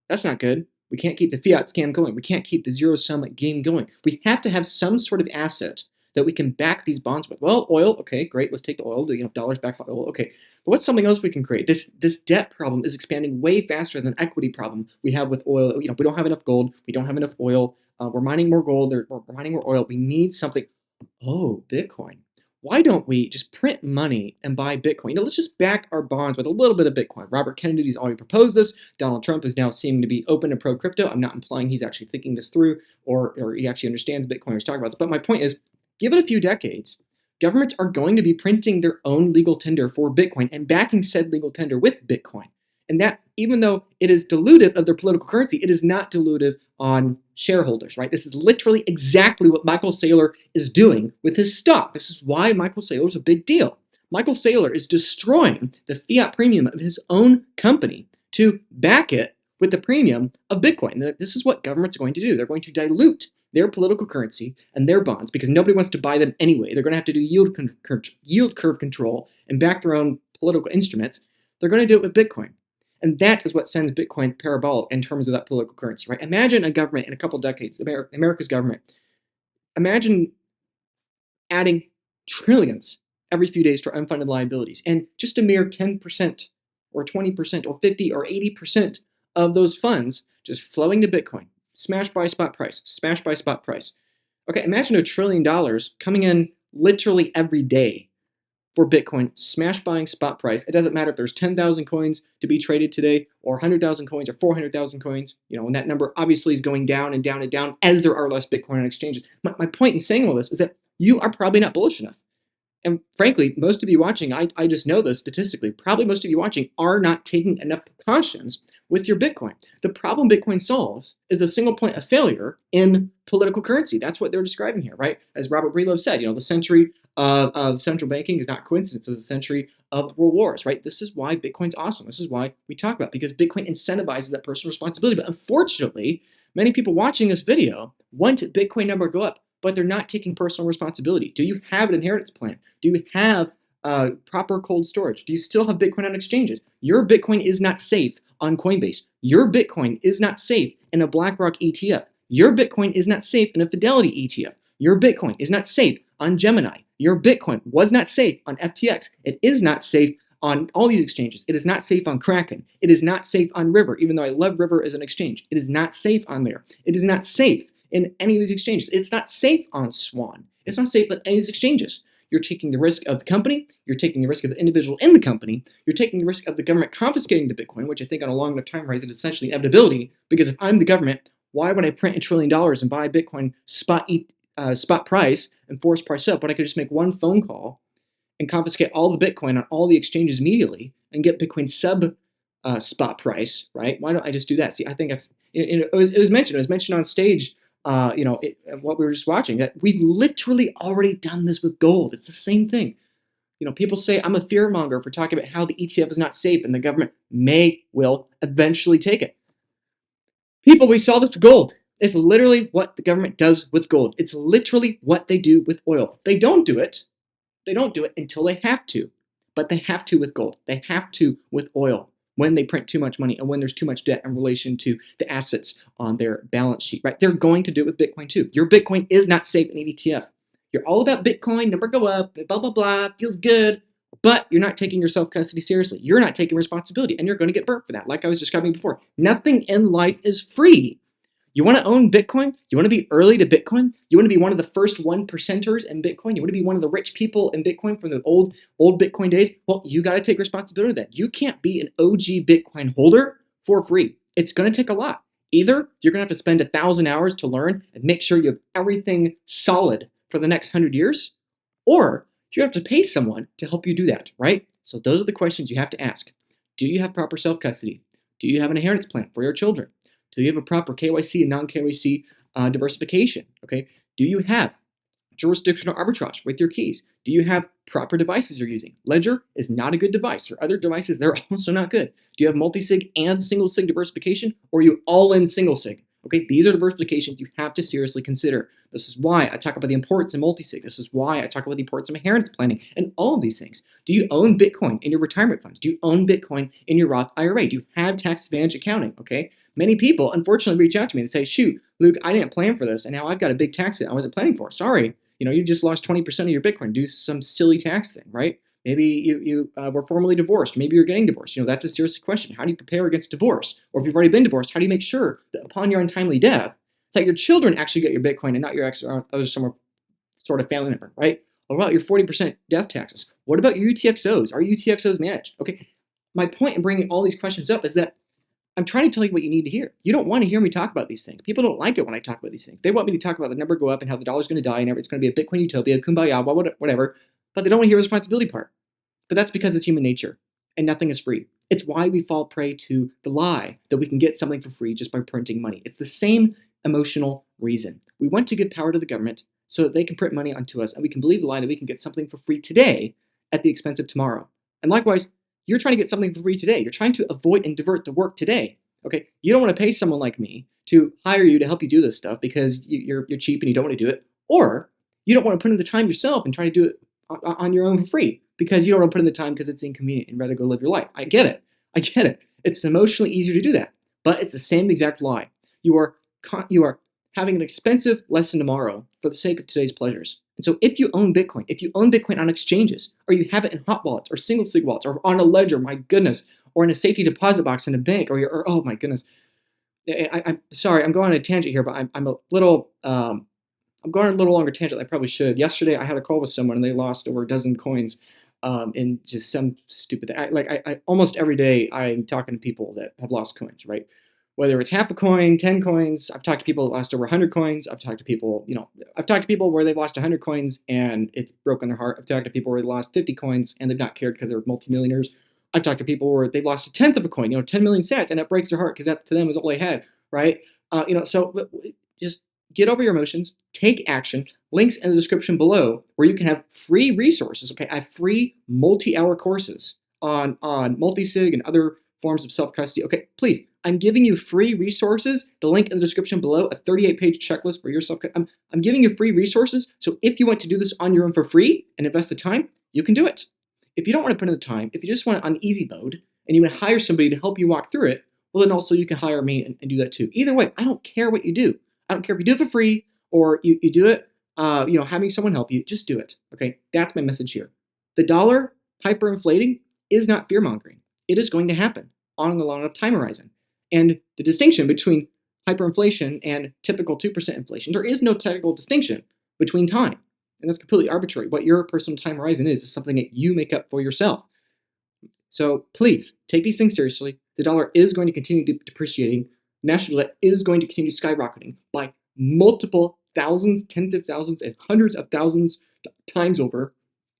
that's not good. We can't keep the fiat scam going. We can't keep the zero-sum game going. We have to have some sort of asset that we can back these bonds with. Well, oil, okay, great. Let's take the oil. Dollars backed by oil, okay. But what's something else we can create? This debt problem is expanding way faster than the equity problem we have with oil. We don't have enough gold. We don't have enough oil. We're mining more gold. We're mining more oil. We need something. Oh, Bitcoin. Why don't we just print money and buy Bitcoin? Let's just back our bonds with a little bit of Bitcoin. Robert Kennedy's already proposed this. Donald Trump is now seeming to be open to pro-crypto. I'm not implying he's actually thinking this through or he actually understands Bitcoin or he's talking about this. But my point is, give it a few decades, governments are going to be printing their own legal tender for Bitcoin and backing said legal tender with Bitcoin. And that, even though it is dilutive of their political currency, it is not dilutive on shareholders, right? This is literally exactly what Michael Saylor is doing with his stock. This is why Michael Saylor is a big deal. Michael Saylor is destroying the fiat premium of his own company to back it with the premium of Bitcoin. This is what governments are going to do. They're going to dilute their political currency and their bonds because nobody wants to buy them anyway. They're going to have to do yield curve control and back their own political instruments. They're going to do it with Bitcoin. And that is what sends Bitcoin parabolic in terms of that political currency, right? Imagine a government in a couple decades, America's government. Imagine adding trillions every few days to our unfunded liabilities, and just a mere 10% or 20% or 50 or 80% of those funds just flowing to Bitcoin, smashed by spot price, smashed by spot price. Okay, imagine $1 trillion coming in literally every day for Bitcoin, smash buying spot price. It doesn't matter if there's 10,000 coins to be traded today or 100,000 coins or 400,000 coins, and that number obviously is going down and down and down as there are less Bitcoin on exchanges. My point in saying all this is that you are probably not bullish enough. And frankly, most of you watching, I just know this statistically, probably most of you watching are not taking enough precautions with your Bitcoin. The problem Bitcoin solves is the single point of failure in political currency. That's what they're describing here, right? As Robert Breedlove said, the century of central banking is not coincidence. It was a century of world wars, right? This is why Bitcoin's awesome. This is why we talk about it, because Bitcoin incentivizes that personal responsibility. But unfortunately, many people watching this video want Bitcoin number to go up but they're not taking personal responsibility. Do you have an inheritance plan? Do you have proper cold storage? Do you still have Bitcoin on exchanges? Your Bitcoin is not safe on Coinbase. Your Bitcoin is not safe in a BlackRock ETF. Your Bitcoin is not safe in a Fidelity ETF. Your Bitcoin is not safe on Gemini. Your Bitcoin was not safe on FTX. It is not safe on all these exchanges. It is not safe on Kraken. It is not safe on River, even though I love River as an exchange. It is not safe on there. It is not safe in any of these exchanges. It's not safe on Swan. It's not safe on any of these exchanges. You're taking the risk of the company. You're taking the risk of the individual in the company. You're taking the risk of the government confiscating the Bitcoin, which I think on a long enough time horizon is essentially inevitability, because if I'm the government, why would I print $1 trillion and buy Bitcoin spot price and force price up when I could just make one phone call and confiscate all the Bitcoin on all the exchanges immediately and get Bitcoin sub spot price, right? Why don't I just do that? See, I think it was mentioned. It was mentioned on stage. What we were just watching, that we've literally already done this with gold. It's the same thing. People say I'm a fearmonger for talking about how the ETF is not safe and the government will eventually take it. People, we saw this with gold. It's literally what the government does with gold. It's literally what they do with oil. They don't do it. They don't do it until they have to. But they have to with gold. They have to with oil when they print too much money and when there's too much debt in relation to the assets on their balance sheet, right? They're going to do it with Bitcoin too. Your Bitcoin is not safe in an ETF. You're all about Bitcoin, number go up, blah, blah, blah, feels good, but you're not taking your self-custody seriously. You're not taking responsibility, and you're going to get burnt for that, like I was describing before. Nothing in life is free. You want to own Bitcoin? You want to be early to Bitcoin? You want to be one of the first 1%ers in Bitcoin? You want to be one of the rich people in Bitcoin from the old Bitcoin days? Well, you got to take responsibility of that. You can't be an OG Bitcoin holder for free. It's going to take a lot. Either you're going to have to spend 1,000 hours to learn and make sure you have everything solid for the next 100 years, or you have to pay someone to help you do that, right? So those are the questions you have to ask. Do you have proper self-custody? Do you have an inheritance plan for your children? Do you have a proper KYC and non-KYC diversification? Okay. Do you have jurisdictional arbitrage with your keys? Do you have proper devices you're using? Ledger is not a good device. There are other devices, they're also not good. Do you have multi-sig and single-sig diversification, or are you all in single-sig? Okay, these are diversifications you have to seriously consider. This is why I talk about the importance of multi-sig. This is why I talk about the importance of inheritance planning and all of these things. Do you own Bitcoin in your retirement funds? Do you own Bitcoin in your Roth IRA? Do you have tax advantage accounting? Okay. Many people, unfortunately, reach out to me and say, shoot, Luke, I didn't plan for this, and now I've got a big tax hit I wasn't planning for. Sorry, you just lost 20% of your Bitcoin. Do some silly tax thing, right? Maybe you were formerly divorced. Maybe you're getting divorced. That's a serious question. How do you prepare against divorce? Or if you've already been divorced, how do you make sure that upon your untimely death, that your children actually get your Bitcoin and not your ex or other some sort of family member, right? What about your 40% death taxes? What about your UTXOs? Are UTXOs managed? Okay, my point in bringing all these questions up is that I'm trying to tell you what you need to hear. You don't want to hear me talk about these things. People don't like it when I talk about these things. They want me to talk about the number go up and how the dollar's going to die and it's going to be a Bitcoin utopia, kumbaya, whatever. But they don't want to hear the responsibility part. But that's because it's human nature and nothing is free. It's why we fall prey to the lie that we can get something for free just by printing money. It's the same emotional reason. We want to give power to the government so that they can print money onto us and we can believe the lie that we can get something for free today at the expense of tomorrow. And likewise, you're trying to get something for free today. You're trying to avoid and divert the work today. Okay, you don't want to pay someone like me to hire you to help you do this stuff because you're cheap and you don't want to do it, or you don't want to put in the time yourself and try to do it on your own for free because you don't want to put in the time because it's inconvenient and rather go live your life. I get it. It's emotionally easier to do that, but it's the same exact lie. You are having an expensive lesson tomorrow for the sake of today's pleasures. And so if you own Bitcoin on exchanges, or you have it in hot wallets or single sig wallets or on a ledger, my goodness, or in a safety deposit box in a bank, or oh my goodness, I'm sorry, I'm going on a tangent here, but I'm going on a little longer tangent than I probably should. Yesterday, I had a call with someone and they lost over a dozen coins in just some stupid. I almost every day I'm talking to people that have lost coins, right? Whether it's half a coin, 10 coins. I've talked to people that lost over 100 coins. I've talked to people, where they've lost 100 coins and it's broken their heart. I've talked to people where they lost 50 coins and they've not cared because they're multimillionaires. I've talked to people where they've lost a tenth of a coin, 10 million sats, and it breaks their heart because that to them is all they had, right? So just get over your emotions, take action. Links in the description below where you can have free resources. Okay, I have free multi-hour courses on multi-sig and other forms of self-custody. Okay, please, I'm giving you free resources. The link in the description below, a 38-page checklist for your self-custody. I'm giving you free resources, so if you want to do this on your own for free and invest the time, you can do it. If you don't want to put in the time, if you just want it on easy mode, and you want to hire somebody to help you walk through it, well, then also you can hire me and do that too. Either way, I don't care what you do. I don't care if you do it for free or you do it, having someone help you. Just do it. Okay, that's my message here. The dollar hyperinflating is not fear-mongering. It is going to happen on a long enough time horizon. And the distinction between hyperinflation and typical 2% inflation, there is no technical distinction between time. And that's completely arbitrary. What your personal time horizon is something that you make up for yourself. So please take these things seriously. The dollar is going to continue depreciating. National debt is going to continue skyrocketing by multiple thousands, tens of thousands, and hundreds of thousands times over.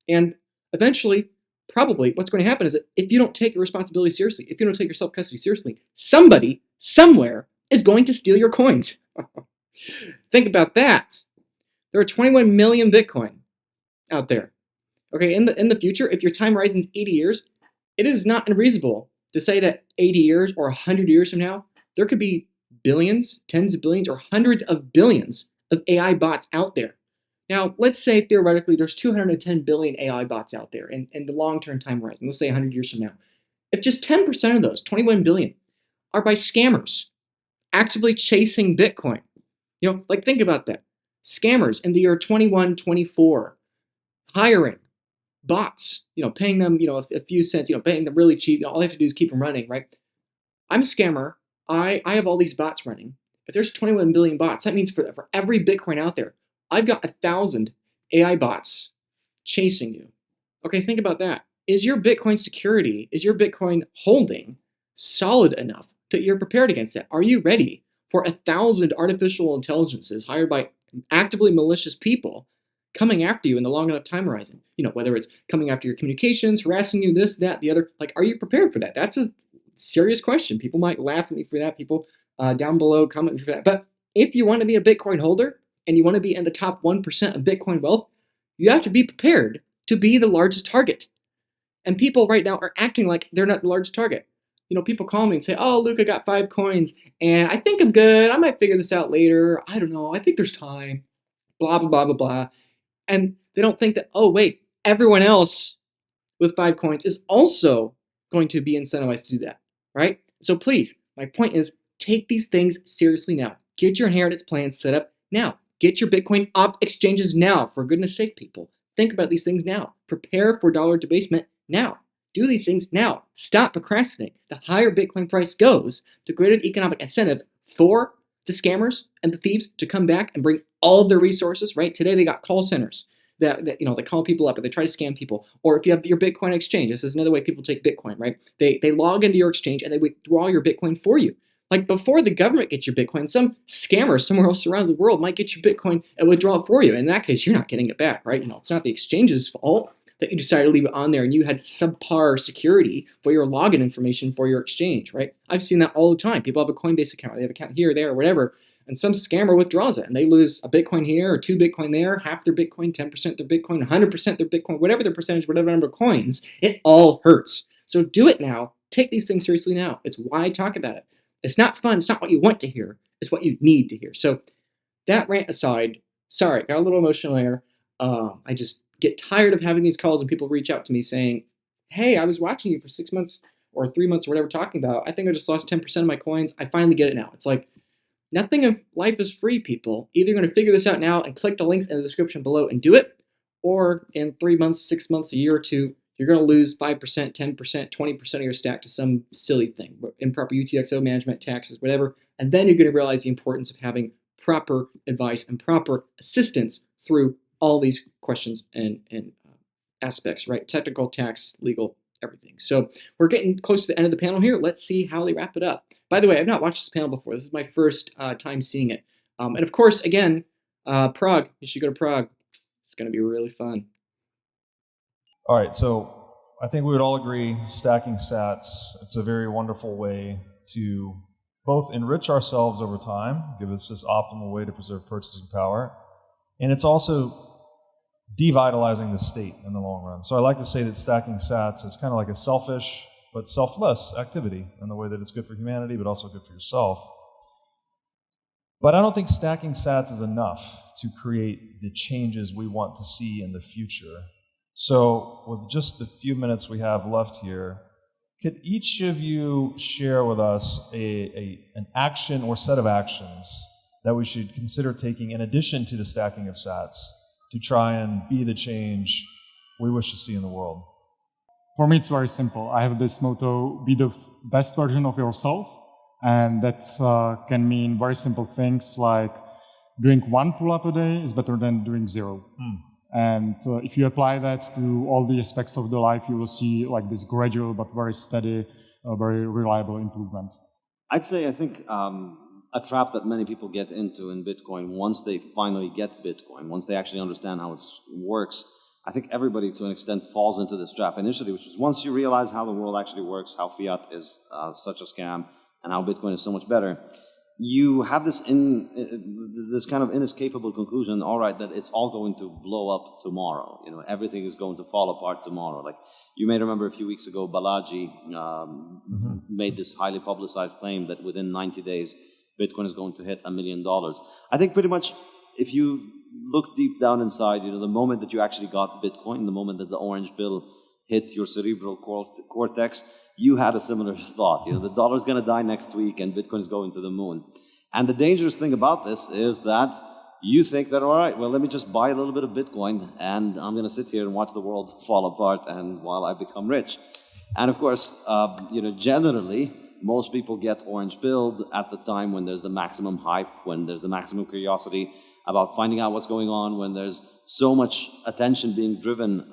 And eventually, probably what's going to happen is that if you don't take your responsibility seriously, if you don't take your self-custody seriously, somebody, somewhere, is going to steal your coins. Think about that. There are 21 million Bitcoin out there. Okay, in the future, if your time horizon is 80 years, it is not unreasonable to say that 80 years or 100 years from now, there could be billions, tens of billions, or hundreds of billions of AI bots out there. Now, let's say theoretically there's 210 billion AI bots out there in the long-term time horizon, let's say 100 years from now. If just 10% of those, 21 billion, are by scammers actively chasing Bitcoin, like think about that. Scammers in the year 2124, hiring bots, paying them, a few cents, paying them really cheap. All they have to do is keep them running, right? I'm a scammer. I have all these bots running. If there's 21 billion bots, that means for every Bitcoin out there, I've got 1,000 AI bots chasing you. Okay, think about that. Is your Bitcoin security, is your Bitcoin holding solid enough that you're prepared against that? Are you ready for 1,000 artificial intelligences hired by actively malicious people coming after you in the long enough time horizon? Whether it's coming after your communications, harassing you, this, that, the other. Are you prepared for that? That's a serious question. People might laugh at me for that. People down below comment for that. But if you want to be a Bitcoin holder and you want to be in the top 1% of Bitcoin wealth, you have to be prepared to be the largest target. And people right now are acting like they're not the largest target. People call me and say, oh, Luke, I got 5 coins and I think I'm good. I might figure this out later. I don't know. I think there's time. Blah, blah, blah, blah, blah. And they don't think that, oh, wait, everyone else with 5 coins is also going to be incentivized to do that, right? So please, my point is, take these things seriously now. Get your inheritance plan set up now. Get your Bitcoin op exchanges now. For goodness sake, people. Think about these things now. Prepare for dollar debasement now. Do these things now. Stop procrastinating. The higher Bitcoin price goes, the greater the economic incentive for the scammers and the thieves to come back and bring all of their resources, right? Today they got call centers that they call people up or they try to scam people. Or if you have your Bitcoin exchange, this is another way people take Bitcoin, right? They log into your exchange and they withdraw your Bitcoin for you. Like before the government gets your Bitcoin, some scammer somewhere else around the world might get your Bitcoin and withdraw it for you. In that case, you're not getting it back, right? It's not the exchange's fault that you decided to leave it on there and you had subpar security for your login information for your exchange, right? I've seen that all the time. People have a Coinbase account, they have an account here, there, or whatever, and some scammer withdraws it and they lose a Bitcoin here or 2 Bitcoin there, half their Bitcoin, 10% their Bitcoin, 100% their Bitcoin, whatever their percentage, whatever number of coins. It all hurts. So do it now. Take these things seriously now. It's why I talk about it. It's not fun. It's not what you want to hear. It's what you need to hear. So that rant aside, sorry, got a little emotional there. I just get tired of having these calls and people reach out to me saying, hey, I was watching you for 6 months or 3 months or whatever talking about. I think I just lost 10% of my coins. I finally get it now. It's like, nothing in life is free, people. Either you're going to figure this out now and click the links in the description below and do it, or in 3 months, 6 months, a year or two, you're going to lose 5%, 10%, 20% of your stack to some silly thing, improper UTXO management, taxes, whatever. And then you're going to realize the importance of having proper advice and proper assistance through all these questions and aspects, right? Technical, tax, legal, everything. So we're getting close to the end of the panel here. Let's see how they wrap it up. By the way, I've not watched this panel before. This is my first time seeing it. And of course, again, Prague. You should go to Prague. It's going to be really fun. All right, so I think we would all agree stacking sats, it's a very wonderful way to both enrich ourselves over time, give us this optimal way to preserve purchasing power, and it's also devitalizing the state in the long run. So I like to say that stacking sats is kind of like a selfish but selfless activity in the way that it's good for humanity, but also good for yourself. But I don't think stacking sats is enough to create the changes we want to see in the future. So with just the few minutes we have left here, could each of you share with us an action or set of actions that we should consider taking in addition to the stacking of sats to try and be the change we wish to see in the world? For me, it's very simple. I have this motto, be the best version of yourself. And that can mean very simple things like doing 1 pull-up a day is better than doing 0. And if you apply that to all the aspects of the life, you will see like this gradual but very steady, very reliable improvement. I'd say, I think, a trap that many people get into in Bitcoin, once they finally get Bitcoin, once they actually understand how it works, I think everybody to an extent falls into this trap initially, which is once you realize how the world actually works, how fiat is such a scam, and how Bitcoin is so much better, you have this kind of inescapable conclusion, all right, that it's all going to blow up tomorrow. You know, everything is going to fall apart tomorrow. Like, you may remember a few weeks ago, Balaji made this highly publicized claim that within 90 days, Bitcoin is going to hit $1 million. I think pretty much, if you look deep down inside, you know, the moment that you actually got Bitcoin, the moment that the orange pill hit your cerebral cortex, you had a similar thought. You know, the dollar's going to die next week and Bitcoin is going to the moon. And the dangerous thing about this is that you think that, all right, well, let me just buy a little bit of Bitcoin and I'm going to sit here and watch the world fall apart and while I become rich. And of course, you know, generally, most people get orange pilled at the time when there's the maximum hype, when there's the maximum curiosity about finding out what's going on, when there's so much attention being driven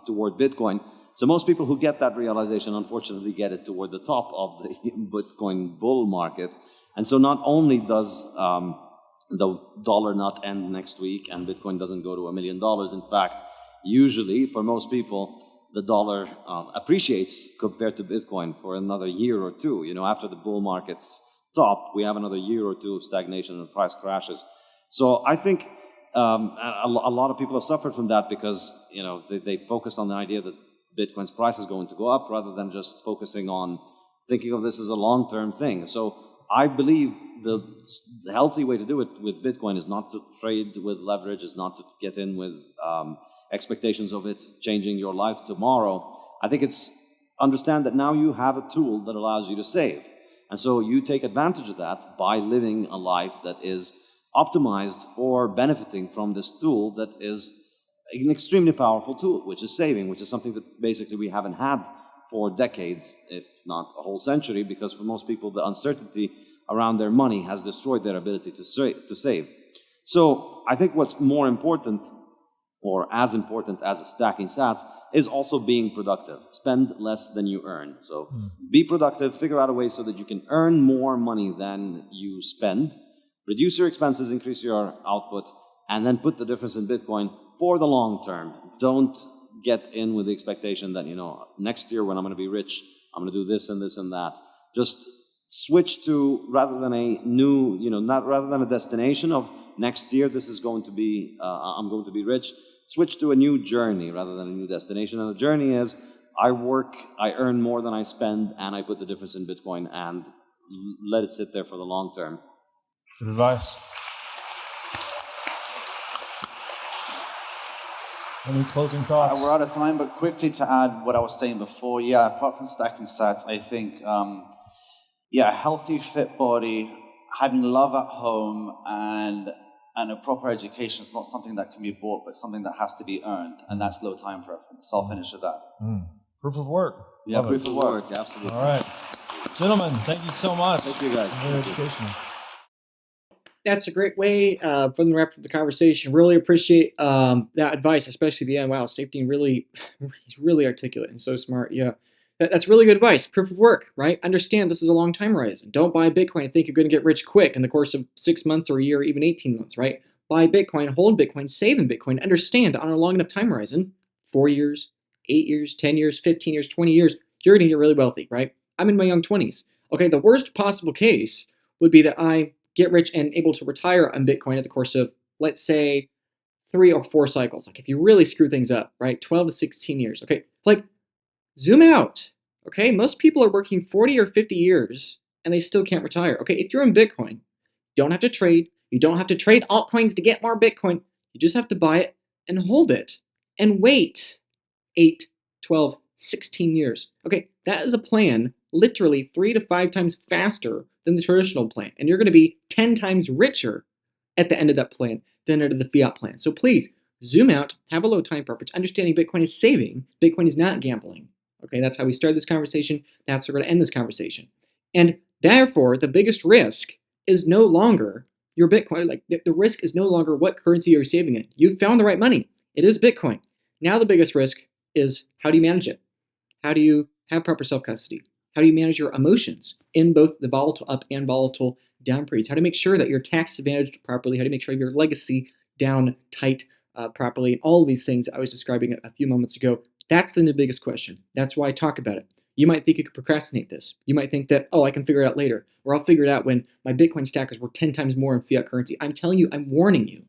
toward Bitcoin. So most people who get that realization, unfortunately, get it toward the top of the Bitcoin bull market. And so not only does the dollar not end next week and Bitcoin doesn't go to $1 million, in fact, usually for most people, the dollar appreciates compared to Bitcoin for another year or two. You know, after the bull markets stop, we have another year or two of stagnation and the price crashes. So I think a lot of people have suffered from that because, you know, they focused on the idea that Bitcoin's price is going to go up rather than just focusing on thinking of this as a long-term thing. So I believe the healthy way to do it with Bitcoin is not to trade with leverage, is not to get in with expectations of it changing your life tomorrow. I think it's understand that now you have a tool that allows you to save. And so you take advantage of that by living a life that is optimized for benefiting from this tool that is an extremely powerful tool, which is saving, which is something that basically we haven't had for decades, if not a whole century, because for most people, the uncertainty around their money has destroyed their ability to save. So I think what's more important, or as important as stacking sats, is also being productive. Spend less than you earn. So be productive, figure out a way so that you can earn more money than you spend, reduce your expenses, increase your output, and then put the difference in Bitcoin for the long term. Don't get in with the expectation that, you know, next year when I'm going to be rich, I'm going to do this and this and that. Just switch to, rather than a new, you know, rather than a destination of next year, this is going to be, I'm going to be rich, switch to a new journey rather than a new destination. And the journey is, I work, I earn more than I spend, and I put the difference in Bitcoin and let it sit there for the long term. Good advice. Any closing thoughts? We're out of time, but quickly to add what I was saying before, yeah, apart from stacking sats, I think, yeah, a healthy, fit body, having love at home, and a proper education is not something that can be bought, but something that has to be earned, and that's low time preference. So I'll finish with that. Proof of work. Yeah, Love proof it. of work, absolutely. All right. Gentlemen, thank you so much. Thank you, guys. Very educational. That's a great way from the wrap up the conversation. Really appreciate that advice, especially the end. Wow, Saifdean really, he's really articulate and so smart. Yeah, that's really good advice. Proof of work, right? Understand this is a long time horizon. Don't buy Bitcoin and think you're going to get rich quick in the course of 6 months or a year, or even 18 months, right? Buy Bitcoin, hold Bitcoin, save in Bitcoin. Understand on a long enough time horizon, 4 years, 8 years, 10 years, 15 years, 20 years, you're going to get really wealthy, right? I'm in my young 20s. Okay, the worst possible case would be that I get rich and able to retire on Bitcoin at the course of, let's say, 3 or 4 cycles. Like if you really screw things up, right? 12 to 16 years. Okay, like zoom out. Okay, most people are working 40 or 50 years and they still can't retire. Okay, if you're in Bitcoin, you don't have to trade. You don't have to trade altcoins to get more Bitcoin. You just have to buy it and hold it and wait 8, 12, 16 years. Okay, that is a plan literally 3 to 5 times faster than the traditional plan. And you're going to be 10 times richer at the end of that plan than under the fiat plan. So please zoom out, have a low time preference, understanding Bitcoin is saving, Bitcoin is not gambling. Okay, that's how we started this conversation. That's how we're going to end this conversation. And therefore, the biggest risk is no longer your Bitcoin. Like the risk is no longer what currency you're saving in. You've found the right money. It is Bitcoin. Now the biggest risk is how do you manage it? How do you have proper self-custody? How do you manage your emotions in both the volatile up and volatile down periods? How to make sure that you're tax advantaged properly? How to make sure your legacy down tight properly? And all of these things I was describing a few moments ago. That's the biggest question. That's why I talk about it. You might think you could procrastinate this. You might think that, oh, I can figure it out later, or I'll figure it out when my Bitcoin stack is worth 10 times more in fiat currency. I'm telling you, I'm warning you.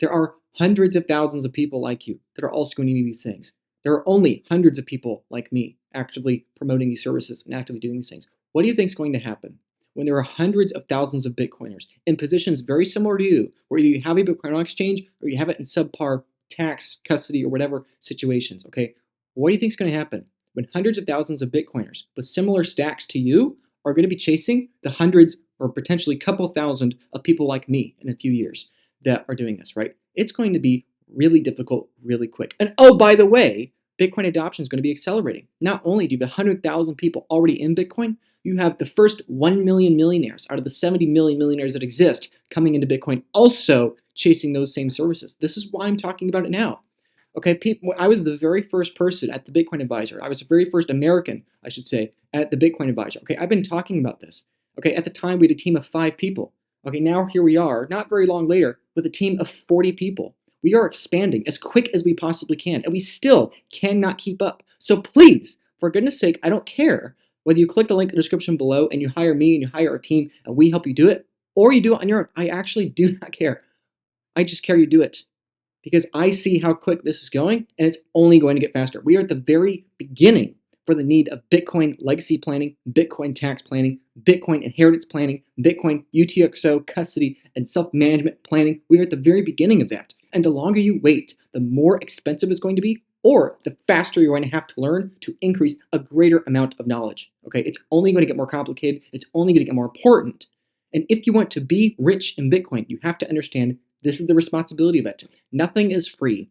There are hundreds of thousands of people like you that are also going to need these things. There are only hundreds of people like me actively promoting these services and actively doing these things. What do you think is going to happen when there are hundreds of thousands of Bitcoiners in positions very similar to you, where you have a Bitcoin on exchange or you have it in subpar tax, custody, or whatever situations? Okay, what do you think is going to happen when hundreds of thousands of Bitcoiners with similar stacks to you are going to be chasing the hundreds or potentially couple thousand of people like me in a few years that are doing this, right? It's going to be really difficult, really quick. And oh, by the way, Bitcoin adoption is going to be accelerating. Not only do you have 100,000 people already in Bitcoin, you have the first 1 million millionaires out of the 70 million millionaires that exist coming into Bitcoin also chasing those same services. This is why I'm talking about it now. Okay, I was the very first person at the Bitcoin Advisor. I was the very first American, I should say, at the Bitcoin Advisor. Okay, I've been talking about this. Okay, at the time we had a team of 5 people. Okay, now here we are, not very long later, with a team of 40 people. We are expanding as quick as we possibly can, and we still cannot keep up. So please, for goodness sake, I don't care whether you click the link in the description below and you hire me and you hire our team and we help you do it, or you do it on your own. I actually do not care. I just care you do it, because I see how quick this is going, and it's only going to get faster. We are at the very beginning for the need of Bitcoin legacy planning, Bitcoin tax planning, Bitcoin inheritance planning, Bitcoin UTXO custody and self-management planning. We are at the very beginning of that. And the longer you wait, the more expensive it's going to be, or the faster you're going to have to learn to increase a greater amount of knowledge. Okay, it's only going to get more complicated. It's only going to get more important. And if you want to be rich in Bitcoin, you have to understand this is the responsibility of it. Nothing is free.